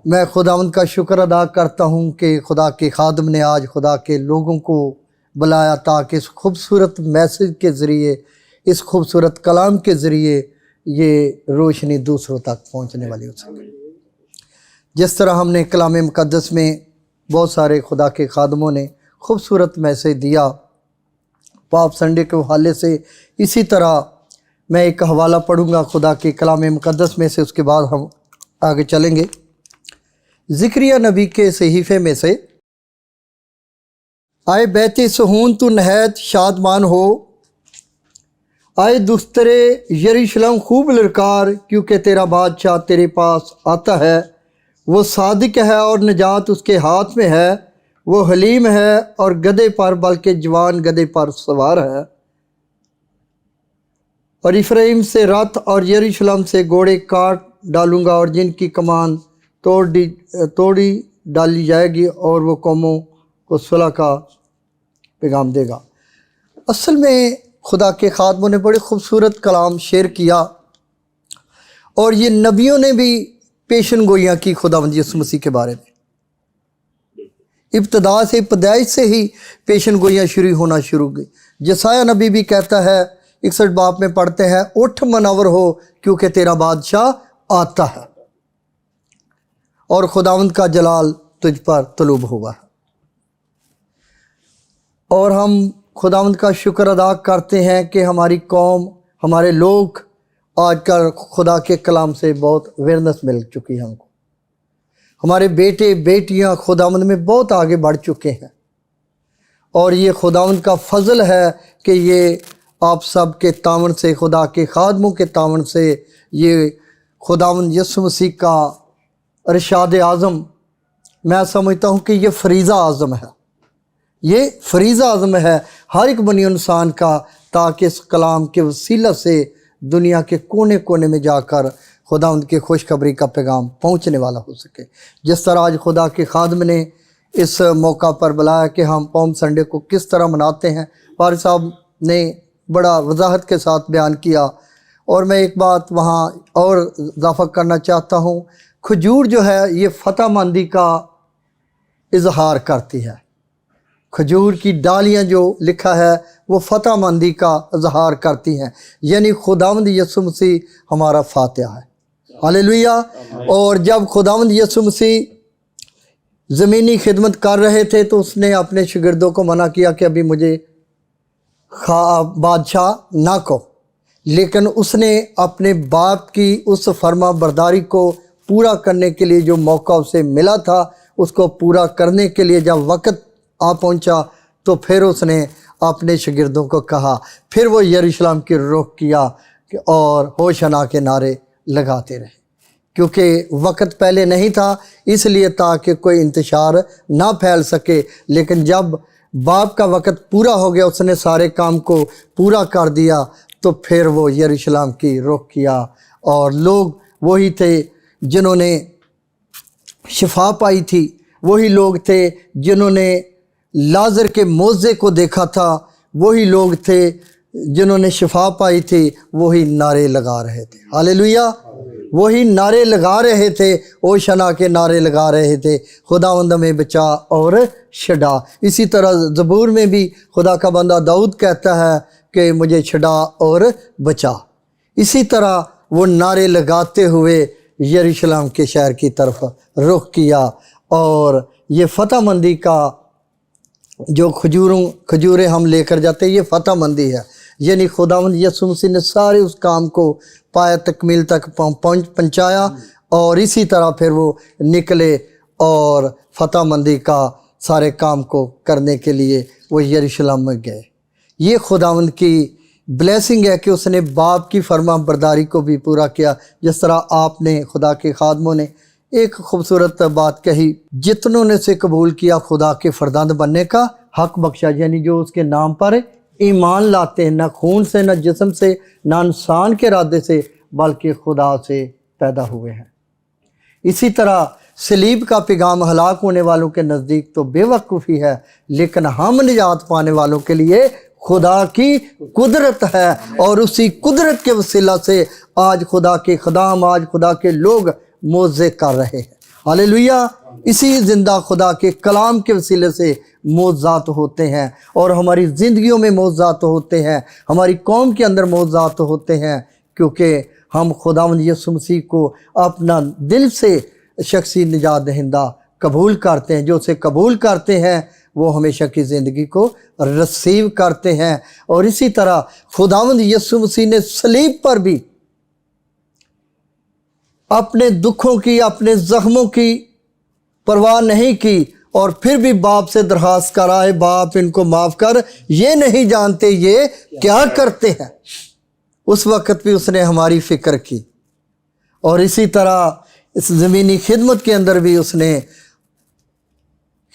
میں خداوند کا شکر ادا کرتا ہوں کہ خدا کے خادم نے آج خدا کے لوگوں کو بلایا تاکہ اس خوبصورت میسج کے ذریعے, اس خوبصورت کلام کے ذریعے یہ روشنی دوسروں تک پہنچنے والی ہو سکے. جس طرح ہم نے کلام مقدس میں بہت سارے خدا کے خادموں نے خوبصورت میسج دیا پاپ سنڈے کے حوالے سے, اسی طرح میں ایک حوالہ پڑھوں گا خدا کے کلام مقدس میں سے, اس کے بعد ہم آگے چلیں گے. زکریا نبی کے صحیفے میں سے, آئے بیت صہون تو نہایت شادمان ہو, آئے دختر یروشلم خوب للکار, کیونکہ تیرا بادشاہ تیرے پاس آتا ہے. وہ صادق ہے اور نجات اس کے ہاتھ میں ہے, وہ حلیم ہے اور گدھے پر, بلکہ جوان گدھے پر سوار ہے. اور افرایم سے رت اور یروشلم سے گھوڑے کاٹ ڈالوں گا, اور جن کی کمان توڑی ڈالی جائے گی, اور وہ قوموں کو صلح کا پیغام دے گا. اصل میں خدا کے خادموں نے بڑے خوبصورت کلام شیئر کیا, اور یہ نبیوں نے بھی پیشن گوئیاں کی خداوند یسوع مسیح کے بارے میں. ابتدا سے, پیدائش سے ہی پیشن گوئیاں ہونا شروع گئی. یسایہ نبی بھی کہتا ہے, 61 باب میں پڑھتے ہیں, اٹھ منور ہو کیونکہ تیرا بادشاہ آتا ہے, اور خداوند کا جلال تجھ پر طلوع ہوا ہے. اور ہم خداوند کا شکر ادا کرتے ہیں کہ ہماری قوم, ہمارے لوگ آج کل خدا کے کلام سے بہت اویئرنس مل چکی ہے ہم کو. ہمارے بیٹے بیٹیاں خداوند میں بہت آگے بڑھ چکے ہیں, اور یہ خداوند کا فضل ہے کہ یہ آپ سب کے تعاون سے, خدا کے خادموں کے تعاون سے, یہ خداوند یسوع مسیح کا ارشاد اعظم, میں سمجھتا ہوں کہ یہ فریضہ اعظم ہے, یہ فریضہ اعظم ہے ہر ایک بنی انسان کا, تاکہ اس کلام کے وسیلہ سے دنیا کے کونے کونے میں جا کر خداوند کی خوشخبری کا پیغام پہنچنے والا ہو سکے. جس طرح آج خدا کے خادم نے اس موقع پر بلایا کہ ہم پام سنڈے کو کس طرح مناتے ہیں, پادری صاحب نے بڑا وضاحت کے ساتھ بیان کیا, اور میں ایک بات وہاں اور اضافہ کرنا چاہتا ہوں. کھجور جو ہے یہ فتح مندی کا اظہار کرتی ہے, کھجور کی ڈالیاں جو لکھا ہے وہ فتح مندی کا اظہار کرتی ہیں, یعنی خداوند یسوع مسیح ہمارا فاتحہ ہے. ہاللیلویہ. اور جب خداوند یسوع مسیح زمینی خدمت کر رہے تھے تو اس نے اپنے شاگردوں کو منع کیا کہ ابھی مجھے بادشاہ نہ کہو, لیکن اس نے اپنے باپ کی اس فرما برداری کو پورا کرنے کے لیے جو موقع اسے ملا تھا, اس کو پورا کرنے کے لیے جب وقت آ پہنچا تو پھر اس نے اپنے شاگردوں کو کہا, پھر وہ یروشلم کی رخ کیا اور ہوشنا کے نعرے لگاتے رہے, کیونکہ وقت پہلے نہیں تھا, اس لیے تاکہ کوئی انتشار نہ پھیل سکے. لیکن جب बाप का वक़्त पूरा हो गया, उसने सारे काम को पूरा कर दिया, तो फिर वो यरूशलेम की रुख किया। और लोग वही थे जिन्होंने शिफा पाई थी, वही लोग थे जिन्होंने लाजर के मोज़े को देखा था, वही लोग थे जिन्होंने शिफा पाई थी, वही नारे लगा रहे थे। हालेलुया, वही नारे लगा रहे थे, ओशना के नारे लगा रहे थे, खुदावंद में बचा और छड़ा। इसी तरह ज़बूर में भी खुदा का बंदा दाऊद कहता है कि मुझे छड़ा और बचा। इसी तरह वो नारे लगाते हुए यरूशलेम के शहर की तरफ रुख किया। और ये फतह मंदी का जो खजूरें हम लेकर जाते हैं, ये फतह मंदी है, यानी खुदावंद यीशु मसीह ने सारे उस काम को पाया तकमील तक पहुंचाया। और इसी तरह फिर वो निकले और फतह मंदी का सारे काम को करने के लिए वो यरूशलेम में गए। ये खुदावंद की ब्लेसिंग है कि उसने बाप की फर्मा बरदारी को भी पूरा किया। जिस तरह आपने खुदा के खादमों ने एक खूबसूरत बात कही, जितनों ने से कबूल किया खुदा के फरजंद बनने का हक बख्शा, यानी जो उसके नाम पर ईमान लाते हैं, ना खून से, ना जिस्म से, ना इंसान के इरादे से, बल्कि खुदा से पैदा हुए हैं। इसी तरह सलीब का पैगाम हलाक होने वालों के नज़दीक तो बेवकूफ़ी है, लेकिन हम निजात पाने वालों के लिए खुदा की कुदरत है। और उसी कुदरत के वसीला से आज खुदा के ख़ुदाम, आज खुदा के लोग मोज़े कर रहे हैं। हालेलुया, इसी ज़िंदा खुदा के कलाम के वसीले से मोज़ात होते हैं, और हमारी ज़िंदगियों में मोज़ात होते हैं, हमारी कौम के अंदर मोज़ात होते हैं, क्योंकि हम खुदावंद यीशु मसीह को अपना दिल से शख्सी निजात दहिंदा कबूल करते हैं। जो उसे कबूल करते हैं वो हमेशा की ज़िंदगी को रिसीव करते हैं। और इसी तरह खुदावंद यीशु मसीह ने सलीब पर भी अपने दुखों की, अपने ज़ख्मों की परवाह नहीं की, और फिर भी बाप से दरख्वास्त करा है, बाप इनको माफ़ कर, ये नहीं जानते ये क्या करते हैं। उस वक़्त भी उसने हमारी फ़िक्र की। और इसी तरह इस ज़मीनी खिदमत के अंदर भी उसने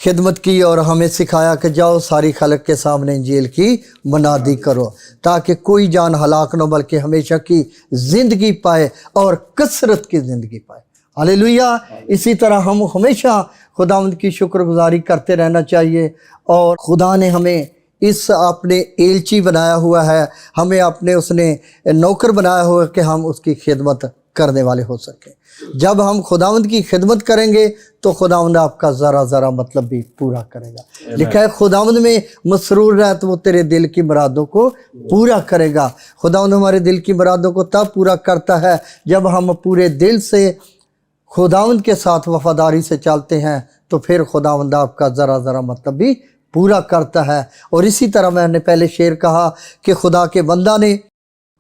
खिदमत की और हमें सिखाया कि जाओ सारी खलक के सामने इंजील की मनादी करो, ताकि कोई जान हलाक न बल्कि हमेशा की ज़िंदगी पाए और कसरत की ज़िंदगी पाए। हालेलुया। इसी तरह हम हमेशा खुदावंद की शुक्रगुजारी करते रहना चाहिए। और खुदा ने हमें इस अपने एलची बनाया हुआ है, हमें अपने उसने नौकर बनाया हुआ है कि हम उसकी खिदमत करने वाले हो सकें। जब हम खुदावंद की खिदमत करेंगे तो खुदावंद आपका ज़रा ज़रा मतलब भी पूरा करेगा। लिखा है खुदावंद में मसरूर रह तो वो तेरे दिल की मुरादों को पूरा करेगा। खुदावंद हमारे दिल की मुरादों को तब पूरा करता है जब हम पूरे दिल से खुदावंद के साथ वफादारी से चलते हैं, तो फिर खुदावंद आपका ज़रा ज़रा मतलब भी पूरा करता है। और इसी तरह मैंने पहले शेर कहा कि खुदा के बंदा ने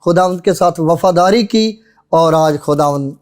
खुदावंद के साथ वफादारी की, और आज खुदावंद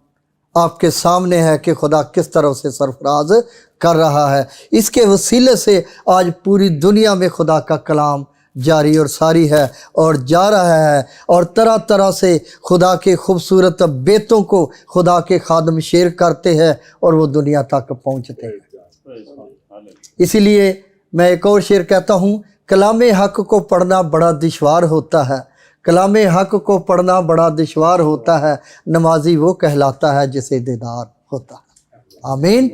आपके सामने है कि खुदा किस तरह से सरफराज कर रहा है। इसके वसीले से आज पूरी दुनिया में खुदा का कलाम जारी और सारी है और जा रहा है, और तरह तरह से खुदा के खूबसूरत बेतों को खुदा के खादम शेयर करते हैं और वो दुनिया तक पहुँचते हैं। इसीलिए मैं एक और शेर कहता हूँ, कलाम हक़ को पढ़ना बड़ा दुश्वार होता है, कलाम हक़ को पढ़ना बड़ा दुश्वार होता है, नमाजी वो कहलाता है जिसे दीदार होता है। आमीन।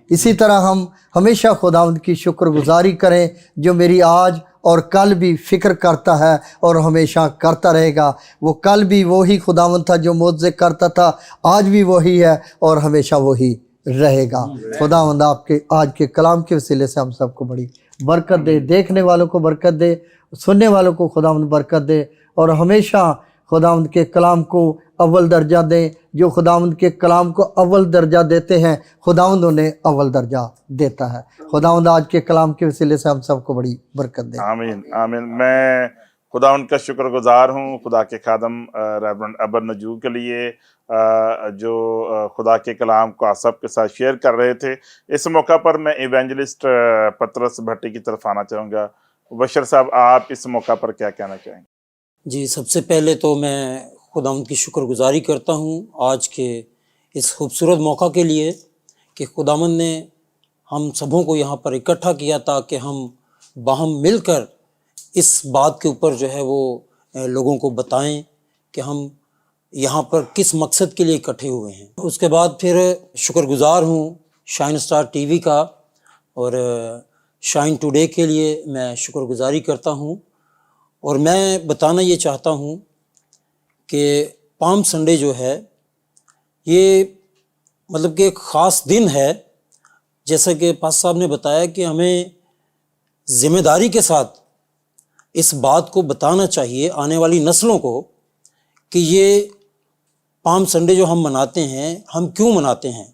इसी तरह हम हमेशा खुदावंद की शुक्रगुजारी करें, जो मेरी आज और कल भी फ़िक्र करता है और हमेशा करता रहेगा। वो कल भी वही खुदावंद था जो मोज़े करता था, आज भी वही है और हमेशा वही रहेगा। खुदावंद आपके आज के कलाम के वसीले से हम सबको बड़ी बरकत दे, देखने वालों को बरकत दे, सुनने वालों को खुदावंद बरकत दे, और हमेशा खुदावंद के कलाम को अव्वल दर्जा दें। जो खुदावंद के कलाम को अव्वल दर्जा देते हैं, खुदावंद उन्हें अव्वल दर्जा देता है। खुदावंद आज के कलाम के वसीले से हम सबको बड़ी बरकत दे। आमीन आमीन। मैं खुदावंद का शुक्रगुजार हूँ खुदा के खादम रेवरेंड अबर नजू के लिए, जो खुदा के कलाम को आप सबके साथ शेयर कर रहे थे। इस मौका पर मैं इवेंजलिस्ट पतरस भट्टी की तरफ आना चाहूँगा। बशर साहब, आप इस मौका पर क्या कहना चाहेंगे? जी, सबसे पहले तो मैं खुदावंद की शुक्रगुजारी करता हूँ आज के इस खूबसूरत मौका के लिए कि खुदावंद ने हम सबों को यहाँ पर इकट्ठा किया ताकि हम باہم مل کر اس بات کے اوپر جو ہے وہ لوگوں کو بتائیں کہ ہم یہاں پر کس مقصد کے لیے اکٹھے ہوئے ہیں۔ اس کے بعد پھر شکر گزار ہوں شائن سٹار ٹی وی کا، اور شائن ٹوڈے کے لیے میں شکر گزاری کرتا ہوں۔ اور میں بتانا یہ چاہتا ہوں کہ پام سنڈے جو ہے یہ مطلب کہ ایک خاص دن ہے، جیسا کہ پاس صاحب نے بتایا کہ ہمیں ذمہ داری کے ساتھ اس بات کو بتانا چاہیے آنے والی نسلوں کو کہ یہ پام سنڈے جو ہم مناتے ہیں ہم کیوں مناتے ہیں،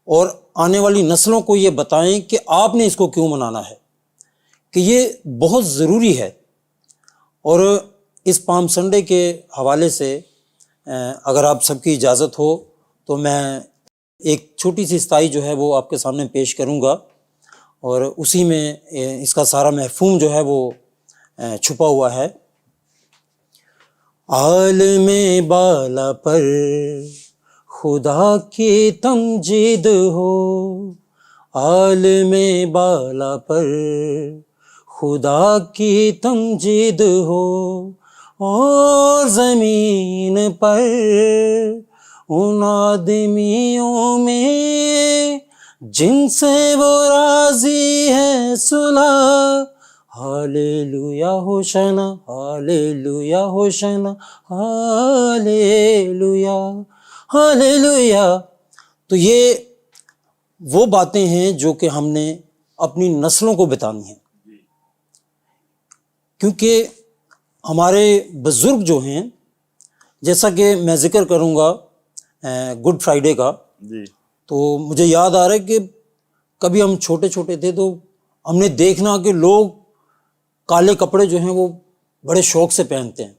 اور آنے والی نسلوں کو یہ بتائیں کہ آپ نے اس کو کیوں منانا ہے، کہ یہ بہت ضروری ہے۔ اور اس پام سنڈے کے حوالے سے اگر آپ سب کی اجازت ہو تو میں ایک چھوٹی سی استائی جو ہے وہ آپ کے سامنے پیش کروں گا، اور اسی میں اس کا سارا مفہوم جو ہے وہ چھپا ہوا ہے۔ عالم بالا پر خدا کی تمجید ہو، عالم بالا پر خدا کی تمجید ہو، اور زمین پر ان آدمیوں میں جن سے وہ راضی ہے صلح، ہاللویا ہوشنا، ہاللویا ہوشنا، ہاللویا ہاللویا۔ تو یہ وہ باتیں ہیں جو کہ ہم نے اپنی نسلوں کو بتانی ہیں، کیونکہ ہمارے بزرگ جو ہیں، جیسا کہ میں ذکر کروں گا گڈ فرائیڈے کا، جی تو مجھے یاد آ رہا ہے کہ کبھی ہم چھوٹے چھوٹے تھے تو ہم نے دیکھنا کہ لوگ کالے کپڑے جو ہیں وہ بڑے شوق سے پہنتے ہیں،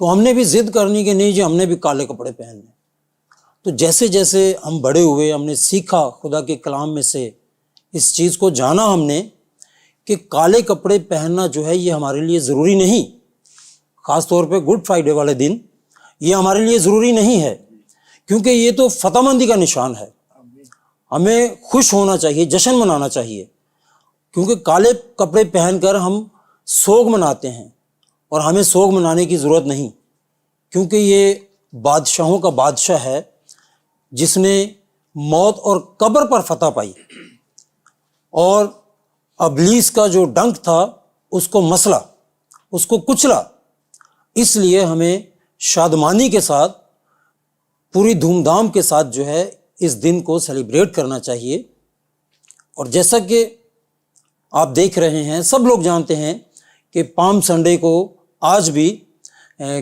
تو ہم نے بھی ضد کرنی کہ نہیں جی ہم نے بھی کالے کپڑے پہننے۔ تو جیسے جیسے ہم بڑے ہوئے ہم نے سیکھا خدا کے کلام میں سے اس چیز کو جانا ہم نے کہ کالے کپڑے پہننا جو ہے یہ ہمارے لیے ضروری نہیں، خاص طور پہ گڈ فرائیڈے والے دن یہ ہمارے لیے ضروری نہیں ہے، کیونکہ یہ تو فتح مندی کا نشان ہے۔ ہمیں خوش ہونا چاہیے، جشن منانا چاہیے، کیونکہ کالے کپڑے پہن کر ہم سوگ مناتے ہیں، اور ہمیں سوگ منانے کی ضرورت نہیں، کیونکہ یہ بادشاہوں کا بادشاہ ہے جس نے موت اور قبر پر فتح پائی، اور ابلیس کا جو ڈنک تھا اس کو مسلا، اس کو کچلا۔ اس لیے ہمیں شادمانی کے ساتھ پوری دھوم دھام کے ساتھ جو ہے اس دن کو سیلیبریٹ کرنا چاہیے۔ اور جیسا کہ آپ دیکھ رہے ہیں، سب لوگ جانتے ہیں کہ پام سنڈے کو آج بھی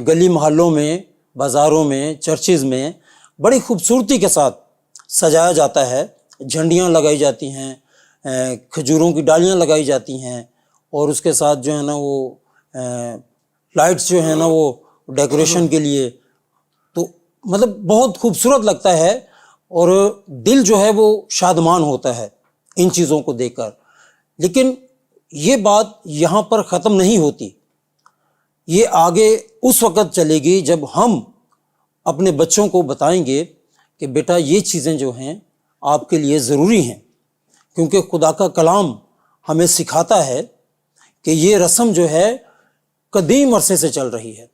گلی محلوں میں، بازاروں میں، چرچز میں بڑی خوبصورتی کے ساتھ سجایا جاتا ہے، جھنڈیاں لگائی جاتی ہیں، کھجوروں کی ڈالیاں لگائی جاتی ہیں، اور اس کے ساتھ جو ہے نا وہ لائٹس جو ہیں نا وہ ڈیکوریشن کے لیے، تو مطلب بہت خوبصورت لگتا ہے، اور دل جو ہے وہ شادمان ہوتا ہے ان چیزوں کو دیکھ کر۔ لیکن یہ بات یہاں پر ختم نہیں ہوتی، یہ آگے اس وقت چلے گی جب ہم اپنے بچوں کو بتائیں گے کہ بیٹا یہ چیزیں جو ہیں آپ کے لیے ضروری ہیں، کیونکہ خدا کا کلام ہمیں سکھاتا ہے کہ یہ رسم جو ہے قدیم عرصے سے چل رہی ہے،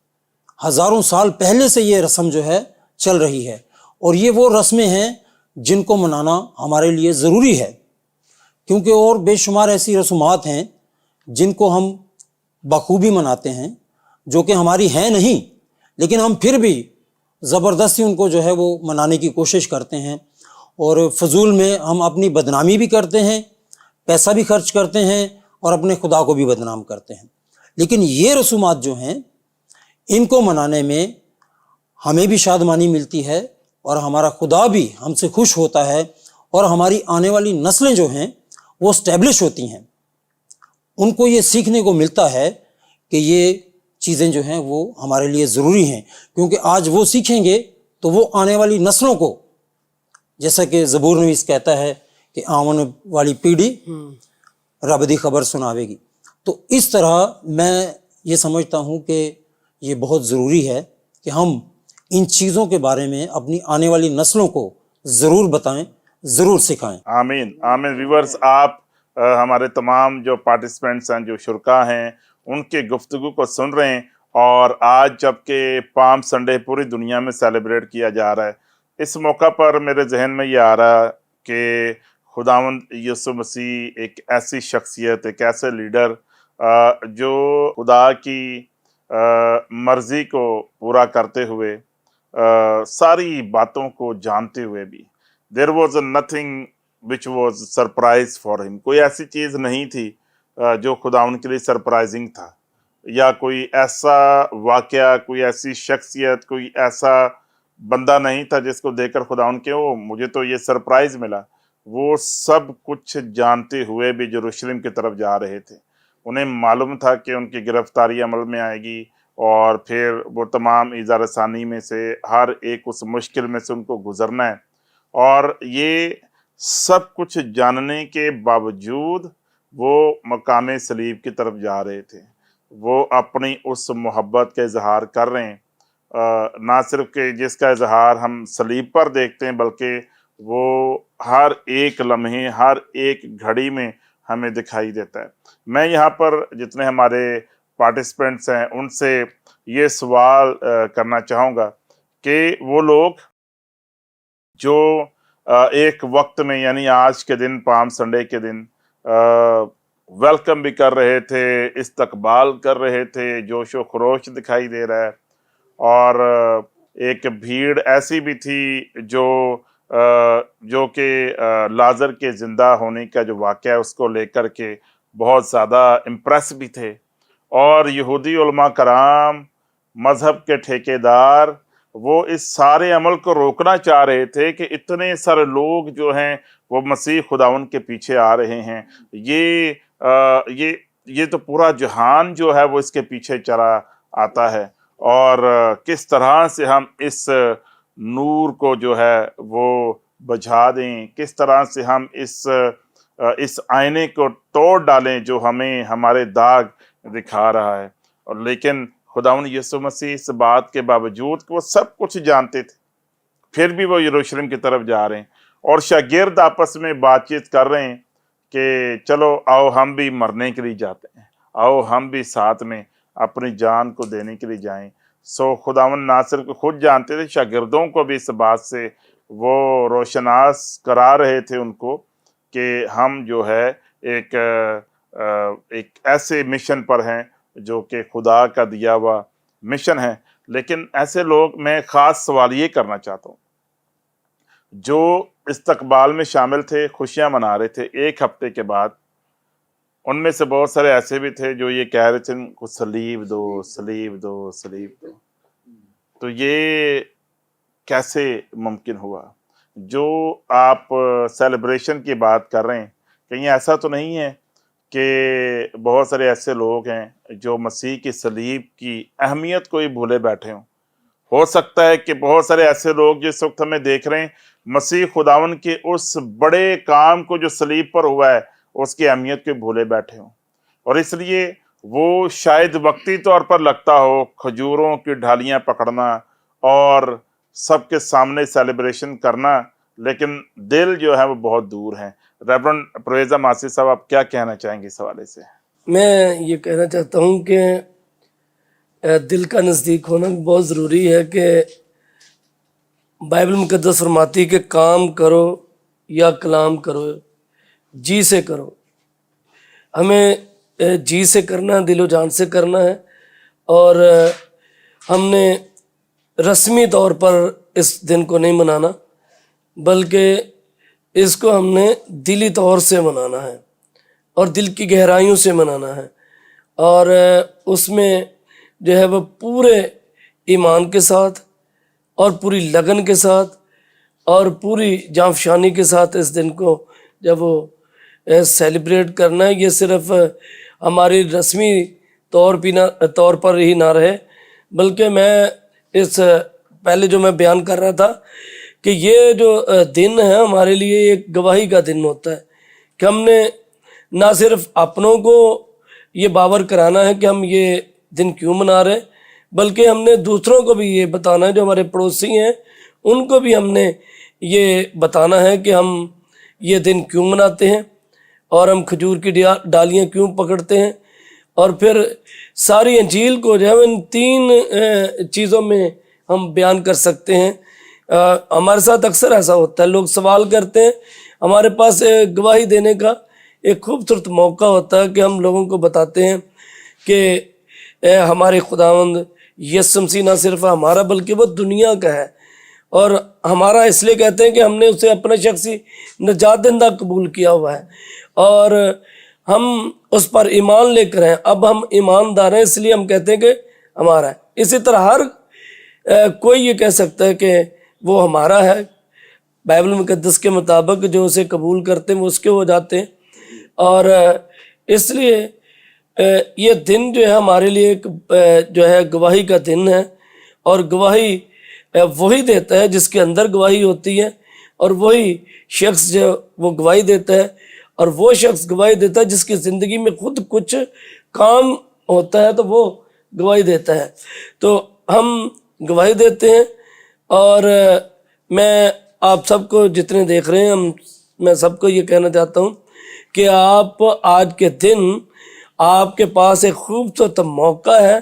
ہزاروں سال پہلے سے یہ رسم جو ہے چل رہی ہے، اور یہ وہ رسمیں ہیں جن کو منانا ہمارے لیے ضروری ہے، کیونکہ اور بے شمار ایسی رسومات ہیں جن کو ہم بخوبی مناتے ہیں، جو کہ ہماری ہیں نہیں، لیکن ہم پھر بھی زبردستی ان کو جو ہے وہ منانے کی کوشش کرتے ہیں، اور فضول میں ہم اپنی بدنامی بھی کرتے ہیں، پیسہ بھی خرچ کرتے ہیں، اور اپنے خدا کو بھی بدنام کرتے ہیں۔ لیکن یہ رسومات جو ہیں ان کو منانے میں ہمیں بھی شادمانی ملتی ہے، اور ہمارا خدا بھی ہم سے خوش ہوتا ہے، اور ہماری آنے والی نسلیں جو ہیں وہ اسٹیبلش ہوتی ہیں، ان کو یہ سیکھنے کو ملتا ہے کہ یہ چیزیں جو ہیں وہ ہمارے لیے ضروری ہیں، کیونکہ آج وہ سیکھیں گے تو وہ آنے والی نسلوں کو، جیسا کہ زبور نویس کہتا ہے کہ آون والی پیڑھی رب دی خبر سناوے گی۔ تو اس طرح میں یہ سمجھتا ہوں کہ یہ بہت ضروری ہے کہ ہم ان چیزوں کے بارے میں اپنی آنے والی نسلوں کو ضرور بتائیں، ضرور سکھائیں۔ آمین آمین۔ ویورز، آپ हमारे तमाम जो पार्टिसिपेंट्स हैं, जो शुरका हैं, उनके गुफ्तगू को सुन रहे हैं। और आज जबकि पाम संडे पूरी दुनिया में सेलिब्रेट किया जा रहा है, इस मौका पर मेरे जहन में ये आ रहा कि खुदावंद यीशु मसीह एक ऐसी शख्सियत, एक ऐसे लीडर जो खुदा की मर्ज़ी को पूरा करते हुए, सारी बातों को जानते हुए भी, there was nothing which was surprise for him. कोई ऐसी चीज़ नहीं थी जो खुदावंद के लिए सरप्राइजिंग था, या कोई ऐसा वाक़या, कोई ऐसी शख्सियत, कोई ऐसा बंदा नहीं था जिसको देखकर खुदावंद के ओ मुझे तो ये सरप्राइज़ मिला। वो सब कुछ जानते हुए भी यरूशलेम की तरफ जा रहे थे। उन्हें मालूम था कि उनकी गिरफ्तारी अमल में आएगी और फिर वो तमाम ईज़ा रसानी में से हर एक उस मुश्किल में से उनको गुजरना है। और ये सब कुछ जानने के बावजूद वो मकाम सलीब की तरफ जा रहे थे। वो अपनी उस मोहब्बत का इजहार कर रहे हैं, ना सिर्फ कि जिसका इजहार हम सलीब पर देखते हैं, बल्कि वो हर एक लम्हे, हर एक घड़ी में हमें दिखाई देता है। मैं यहाँ पर जितने हमारे पार्टिसिपेंट्स हैं उनसे ये सवाल करना चाहूँगा कि वो लोग जो एक वक्त में, यानी आज के दिन, पाम संडे के दिन, वेलकम भी कर रहे थे, इस्तकबाल कर रहे थे, जोश व खरोश दिखाई दे रहा है, और एक भीड़ ऐसी भी थी जो कि लाजर के ज़िंदा होने का जो वाक़या है उसको लेकर के बहुत ज़्यादा इम्प्रेस भी थे। और यहूदी उलमा कराम, मज़हब के ठेकेदार, वो इस सारे अमल को रोकना चाह रहे थे कि इतने सारे लोग जो हैं वो मसीह खुदावंद के पीछे आ रहे हैं। ये तो पूरा जहान जो है वो इसके पीछे चला आता है, और किस तरह से हम इस नूर को जो है वो बुझा दें, किस तरह से हम इस आईने को तोड़ डालें जो हमें हमारे दाग दिखा रहा है। और लेकिन खुदावंद यीशु मसीह इस बात के बावजूद कि वो सब कुछ जानते थे, फिर भी वो यरूशलेम की तरफ जा रहे हैं, और शागिर्द आपस में बातचीत कर रहे हैं कि चलो आओ हम भी मरने के लिए जाते हैं, आओ हम भी साथ में अपनी जान को देने के लिए जाएं। सो खुदावंद ना सिर्फ खुद जानते थे, शागिर्दों को भी इस बात से वो रोशनास करा रहे थे उनको कि हम जो है एक ऐसे मिशन पर हैं जो कि खुदा का दिया हुआ मिशन है। लेकिन ऐसे लोग, मैं ख़ास सवाल ये करना चाहता हूँ, जो इस्तकबाल में शामिल थे, खुशियाँ मना रहे थे, एक हफ्ते के बाद उनमें से बहुत सारे ऐसे भी थे जो ये कह रहे थे उनको सलीब दो, सलीब दो, सलीब दो। तो ये कैसे मुमकिन हुआ? जो आप सेलिब्रेशन की बात कर रहे हैं, कहीं ऐसा तो नहीं है कि बहुत सारे ऐसे लोग हैं जो मसीह की सलीब की अहमियत को ही भूले बैठे हों? हो सकता है कि बहुत सारे ऐसे लोग जिस वक्त हमें देख रहे हैं, मसीह खुदावंद के उस बड़े काम को जो सलीब पर हुआ है उसकी अहमियत को भूले बैठे हों, और इसलिए वो शायद वक्ती तौर पर लगता हो खजूरों की ढालियाँ पकड़ना और सबके सामने सेलिब्रेशन करना, लेकिन दिल जो है वो बहुत दूर है। रेवरेंड परवेज़ मासी साहब, आप क्या कहना चाहेंगे इस हवाले से? मैं ये कहना चाहता हूँ कि दिल का नज़दीक होना बहुत ज़रूरी है कि बाइबल मुकद्दस फरमाती है कि काम करो या कलाम करो, जी से करो। हमें जी से करना, दिलो जान से करना है, और हमने रस्मी तौर पर इस दिन को नहीं मनाना, बल्कि इसको हमने दिली तौर से मनाना है और दिल की गहराइयों से मनाना है, और उसमें जो है वो पूरे ईमान के साथ और पूरी लगन के साथ और पूरी जांफशानी के साथ इस दिन को जब वो सेलिब्रेट करना है। ये सिर्फ हमारी रस्मी तौर पर ही ना रहे, बल्कि मैं इस पहले जो मैं बयान कर रहा था कि ये जो दिन है हमारे लिए एक गवाही का दिन होता है कि हमने ना सिर्फ अपनों को ये बावर कराना है कि हम ये दिन क्यों मना रहे हैं, बल्कि हमने दूसरों को भी ये बताना है, जो हमारे पड़ोसी हैं उनको भी हमने ये बताना है कि हम ये दिन क्यों मनाते हैं। اور ہم کھجور کی ڈالیاں کیوں پکڑتے ہیں، اور پھر ساری انجیل کو جو ہے ان 3 چیزوں میں ہم بیان کر سکتے ہیں۔ ہمارے ساتھ اکثر ایسا ہوتا ہے، لوگ سوال کرتے ہیں، ہمارے پاس گواہی دینے کا ایک خوبصورت موقع ہوتا ہے کہ ہم لوگوں کو بتاتے ہیں کہ ہمارے خداوند یسوع مسیح نہ صرف ہمارا بلکہ وہ دنیا کا ہے، اور ہمارا اس لیے کہتے ہیں کہ ہم نے اسے اپنا شخصی نجات دہندہ قبول کیا ہوا ہے اور ہم اس پر ایمان لے کر ہیں۔ اب ہم ایماندار ہیں، اس لیے ہم کہتے ہیں کہ ہمارا ہے۔ اسی طرح ہر کوئی یہ کہہ سکتا ہے کہ وہ ہمارا ہے۔ بائبل مقدس کے مطابق جو اسے قبول کرتے ہیں وہ اس کے ہو جاتے ہیں، اور اس لیے یہ دن جو ہے ہمارے لیے ایک جو ہے گواہی کا دن ہے، اور گواہی وہی دیتا ہے جس کے اندر گواہی ہوتی ہے، اور وہی شخص جو وہ گواہی دیتا ہے، اور وہ شخص گواہی دیتا ہے جس کی زندگی میں خود کچھ کام ہوتا ہے تو وہ گواہی دیتا ہے۔ تو ہم گواہی دیتے ہیں، اور میں آپ سب کو جتنے دیکھ رہے ہیں میں سب کو یہ کہنا چاہتا ہوں کہ آپ آج کے دن آپ کے پاس ایک خوبصورت موقع ہے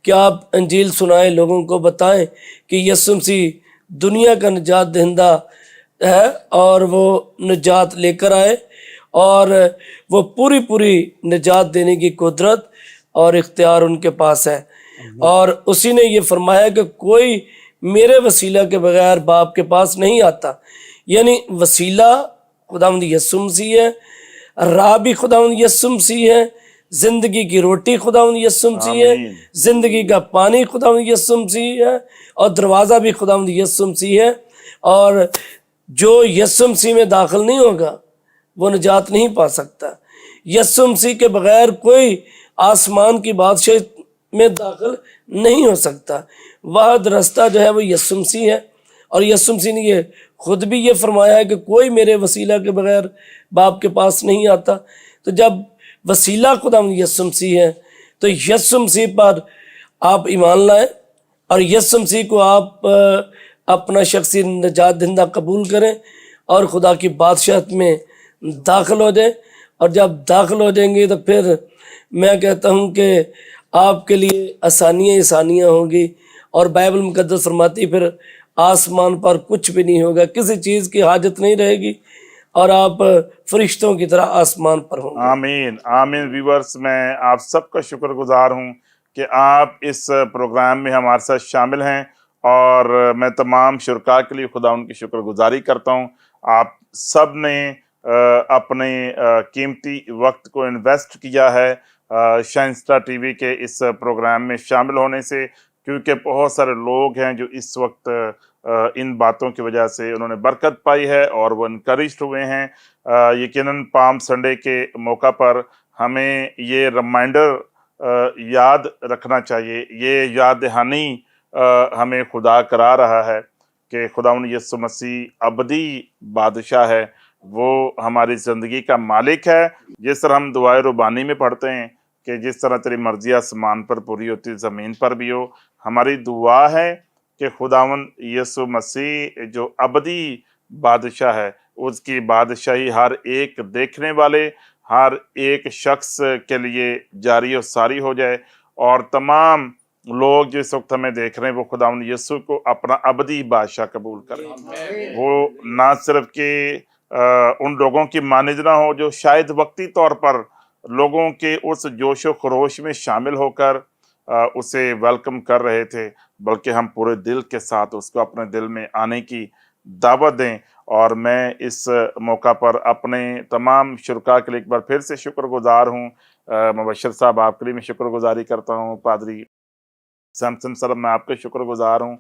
کہ آپ انجیل سنائیں، لوگوں کو بتائیں کہ یسوع مسیح دنیا کا نجات دہندہ ہے اور وہ نجات لے کر آئے، اور وہ پوری نجات دینے کی قدرت اور اختیار ان کے پاس ہے، اور اسی نے یہ فرمایا کہ کوئی میرے وسیلہ کے بغیر باپ کے پاس نہیں آتا۔ یعنی وسیلہ خداوند یسوع مسیح ہے، راہ بھی خداوند یسوع مسیح ہے، زندگی کی روٹی خداوند یسوع مسیح ہے، زندگی کا پانی خداوند یسوع مسیح ہے، اور دروازہ بھی خداوند یسوع مسیح ہے، اور جو یسوع مسیح میں داخل نہیں ہوگا وہ نجات نہیں پا سکتا۔ یسوع مسیح کے بغیر کوئی آسمان کی بادشاہی میں داخل نہیں ہو سکتا۔ واحد رستہ جو ہے وہ یسوع مسیح ہے، اور یسوع مسیح نے یہ خود بھی یہ فرمایا ہے کہ کوئی میرے وسیلہ کے بغیر باپ کے پاس نہیں آتا۔ تو جب وسیلہ خداوند یسوع مسیح ہے تو یسوع مسیح پر آپ ایمان لائیں، اور یسوع مسیح کو آپ اپنا شخصی نجات دہندہ قبول کریں اور خدا کی بادشاہت میں داخل ہو جائیں، اور جب داخل ہو جائیں گے تو پھر میں کہتا ہوں کہ آپ کے لیے آسانیاں ہوں گی، اور بائبل مقدس فرماتی پھر آسمان پر کچھ بھی نہیں ہوگا، کسی چیز کی حاجت نہیں رہے گی، اور آپ فرشتوں کی طرح آسمان پر ہوں گے۔ آمین آمین۔ ویورز، میں آپ سب کا شکر گزار ہوں کہ آپ اس پروگرام میں ہمارے ساتھ شامل ہیں، اور میں تمام شرکاء کے لیے خدا ان کی شکر گزاری کرتا ہوں۔ آپ سب نے اپنے قیمتی وقت کو انویسٹ کیا ہے شائن اسٹار ٹی وی کے اس پروگرام میں شامل ہونے سے، کیونکہ بہت سارے لوگ ہیں جو اس وقت ان باتوں کی وجہ سے انہوں نے برکت پائی ہے اور وہ انکریجڈ ہوئے ہیں۔ یقیناً پام سنڈے کے موقع پر ہمیں یہ ریمائنڈر یاد رکھنا چاہیے، یہ یاد دہانی ہمیں خدا کرا رہا ہے کہ خداوند یسوع مسیح ابدی بادشاہ ہے، وہ ہماری زندگی کا مالک ہے۔ جس طرح ہم دعائے ربانی میں پڑھتے ہیں کہ جس طرح تیری مرضی آسمان پر پوری ہوتی زمین پر بھی ہو، ہماری دعا ہے کہ خداوند یسوع مسیح جو ابدی بادشاہ ہے، اس کی بادشاہی ہر ایک دیکھنے والے، ہر ایک شخص کے لیے جاری و ساری ہو جائے، اور تمام لوگ جو اس وقت ہمیں دیکھ رہے ہیں وہ خداوند یسوع کو اپنا ابدی بادشاہ قبول کریں۔ وہ نہ صرف کہ ان لوگوں کی مانند نہ ہو جو شاید وقتی طور پر لوگوں کے اس جوش و خروش میں شامل ہو کر اسے ویلکم کر رہے تھے، بلکہ ہم پورے دل کے ساتھ اس کو اپنے دل میں آنے کی دعوت دیں۔ اور میں اس موقع پر اپنے تمام شرکاء کے لیے ایک بار پھر سے شکر گزار ہوں۔ مبشر صاحب، آپ کے لیے میں شکر گزاری کرتا ہوں۔ پادری سیمسن صاحب، میں آپ کے شکر گزار ہوں۔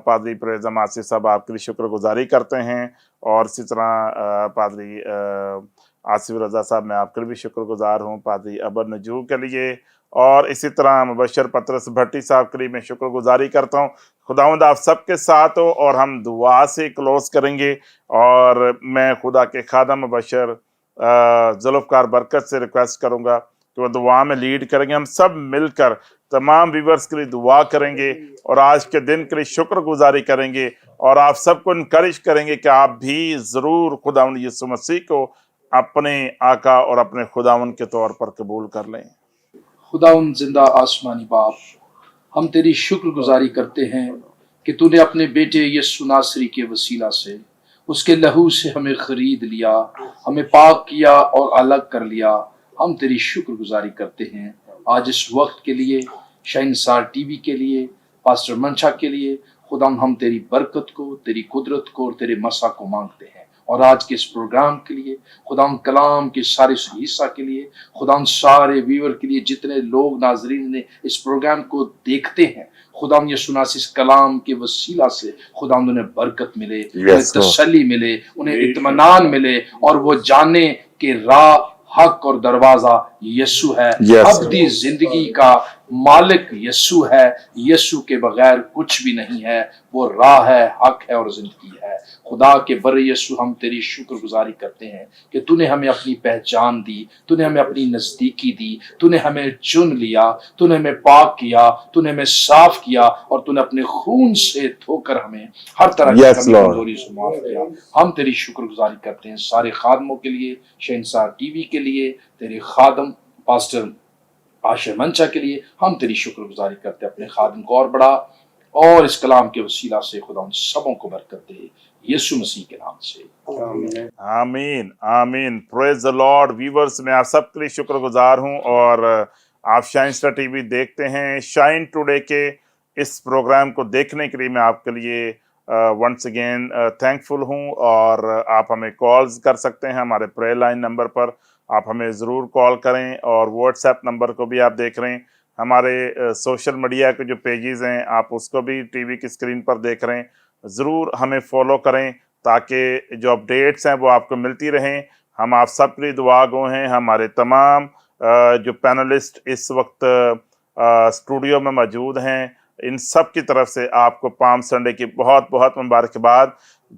پادری پریزم آصف صاحب آپ کے لیے شکر گزاری کرتے ہیں، اور اسی طرح پادری آصف رضا صاحب، میں آپ کے لیے بھی شکر گزار ہوں، پادری ابر نجو کے لیے، اور اسی طرح مبشر پطرس بھٹی صاحب کے لیے میں شکر گزاری کرتا ہوں۔ خداوند آپ سب کے ساتھ ہو، اور ہم دعا سے کلوز کریں گے، اور میں خدا کے خادم مبشر ذوالفقار برکت سے ریکویسٹ کروں گا کہ وہ دعا میں لیڈ کریں گے۔ ہم سب مل کر تمام ویورز کے لیے دعا کریں گے، اور آج کے دن کے لیے شکر گزاری کریں گے، اور آپ سب کو انکریج کریں گے کہ آپ بھی ضرور خداوند یسوع مسیح کو अपने आका और अपने खुदावन के तौर पर कबूल कर लें। खुदावंद जिंदा आसमानी बाप, हम तेरी शुक्रगुजारी करते हैं कि तूने अपने बेटे यीशु नासरी के वसीला से, उसके लहू से हमें खरीद लिया, हमें पाक किया और अलग कर लिया। हम तेरी शुक्रगुजारी करते हैं आज इस वक्त के लिए, शहंशाह टीवी के लिए, पास्टर मंशा के लिए। खुदा हम तेरी बरकत को, तेरी कुदरत को और तेरे मसा को मांगते हैं। और आज के इस प्रोग्राम के लिए, खुदा कलाम के सारे हिस्सा के लिए, खुदा सारे व्यूअर के लिए, जितने लोग नाजरीन ने इस प्रोग्राम को देखते हैं, खुदा यीशु नासरी इस कलाम के वसीला से खुदा उन्हें बरकत मिले, उन्हें तसल्ली मिले, उन्हें इत्मीनान मिले और वो जाने कि राह, हक और दरवाजा यीशु है। अब्दी जिंदगी का मालिक यीशु है। यीशु के बगैर कुछ भी नहीं है। वो राह है, हक है और जिंदगी है। खुदा के बर यीशु, हम तेरी शुक्रगुजारी करते हैं कि तूने हमें अपनी पहचान दी, तूने हमें अपनी नजदीकी दी, तूने हमें चुन लिया, तूने हमें पाक किया, तूने हमें साफ किया और तूने अपने खून से धोकर हमें हर तरह की कमजोरी से माफ किया। हम तेरी शुक्रगुजारी करते हैं सारे खादमों के लिए, शहंशाह टीवी के लिए, तेरे खादम पास्टर आशर मंशा के लिए हम तेरी शुक्रगुजारी करते हैं। अपने खादम को और बढ़ा और इस कलाम के वसीला से खुदा उन सबों को बरकत दे, यीशु मसीह के नाम से आमीन आमीन। Praise the Lord. व्यूवर्स, मैं आप सबके लिए शुक्रगुजार हूं और आप शाइन स्टार टीवी देखते हैं। शाइन टुडे के इस प्रोग्राम को देखने के लिए मैं आपके लिए वंस अगेन थैंकफुल हूं और आप हमें कॉल्स कर सकते हैं हमारे प्रेयर लाइन नंबर पर। आप हमें ज़रूर कॉल करें और व्हाट्सएप नंबर को भी आप देख रहे हैं। हमारे सोशल मीडिया के जो पेजेस हैं आप उसको भी टीवी की स्क्रीन पर देख रहे हैं। ज़रूर हमें फॉलो करें ताकि जो अपडेट्स हैं वो आपको मिलती रहें। हम आप सब के लिए दुआ गो हैं। हमारे तमाम जो पैनलिस्ट इस वक्त स्टूडियो में मौजूद हैं, इन सब की तरफ से आपको पाम संडे की बहुत बहुत मुबारकबाद।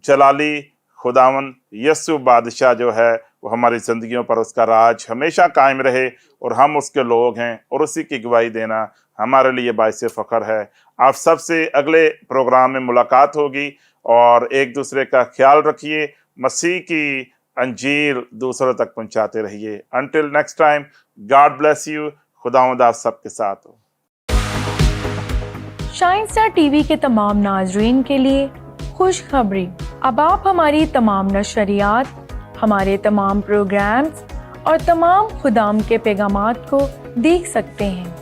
जलाली खुदावन यीशु बादशाह जो है वो हमारी ज़िंदगियों पर उसका राज हमेशा कायम रहे और हम उसके लोग हैं और उसी की गवाही देना हमारे लिए बाइस फ़ख्र है। आप सबसे अगले प्रोग्राम में मुलाकात होगी और एक दूसरे का ख्याल रखिए। मसीह की अंजील दूसरों तक पहुंचाते रहिए। Until next time, God bless you. खुदावंद आप सबके साथ हो। शाइन स्टार टीवी के तमाम नाजरीन के लिए खुशखबरी, अब आप हमारी तमाम नशरियात, हमारे तमाम प्रोग्राम्स और तमाम खुदाम के पैगामात को देख सकते हैं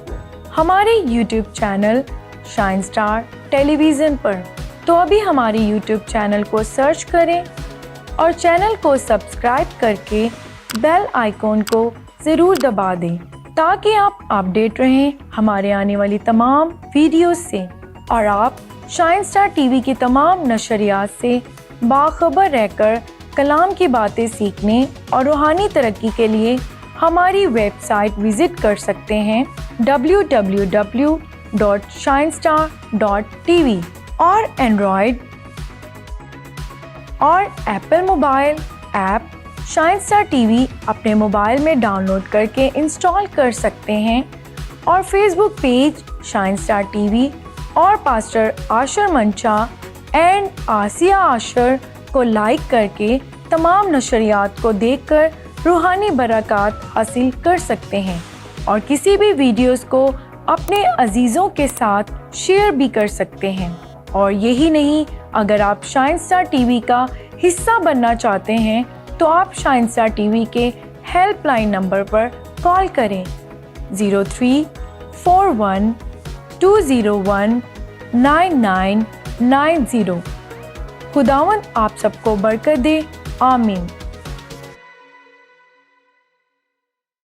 हमारे YouTube channel shine star television पर। तो अभी हमारे YouTube चैनल को सर्च करें और चैनल को सब्सक्राइब करके बेल आइकॉन को ज़रूर दबा दें ताकि आप अपडेट रहें हमारे आने वाली तमाम वीडियोस से और आप शाइन स्टार टीवी की तमाम नशरियात से बाखबर रहकर कलाम की बातें सीखने और रूहानी तरक्की के लिए हमारी वेबसाइट विजिट कर सकते हैं www.shinestar.tv और एंड्रॉयड और Apple mobile app shine star TV अपने मोबाइल में डाउनलोड करके इंस्टॉल कर सकते हैं और Facebook page shine star TV और पास्टर आशर मंशा एंड आसिया आशर को लाइक करके तमाम नशरियात को देखकर रूहानी बरक़ात हासिल कर सकते हैं और किसी भी वीडियोस को अपने अजीज़ों के साथ शेयर भी कर सकते हैं। और यही नहीं, अगर आप शाइन स्टार टीवी का हिस्सा बनना चाहते हैं तो आप शाइन स्टार टीवी के हेल्पलाइन नंबर पर कॉल करें 0341201990। खुदावंद आप सबको बरकत दे। आमीन।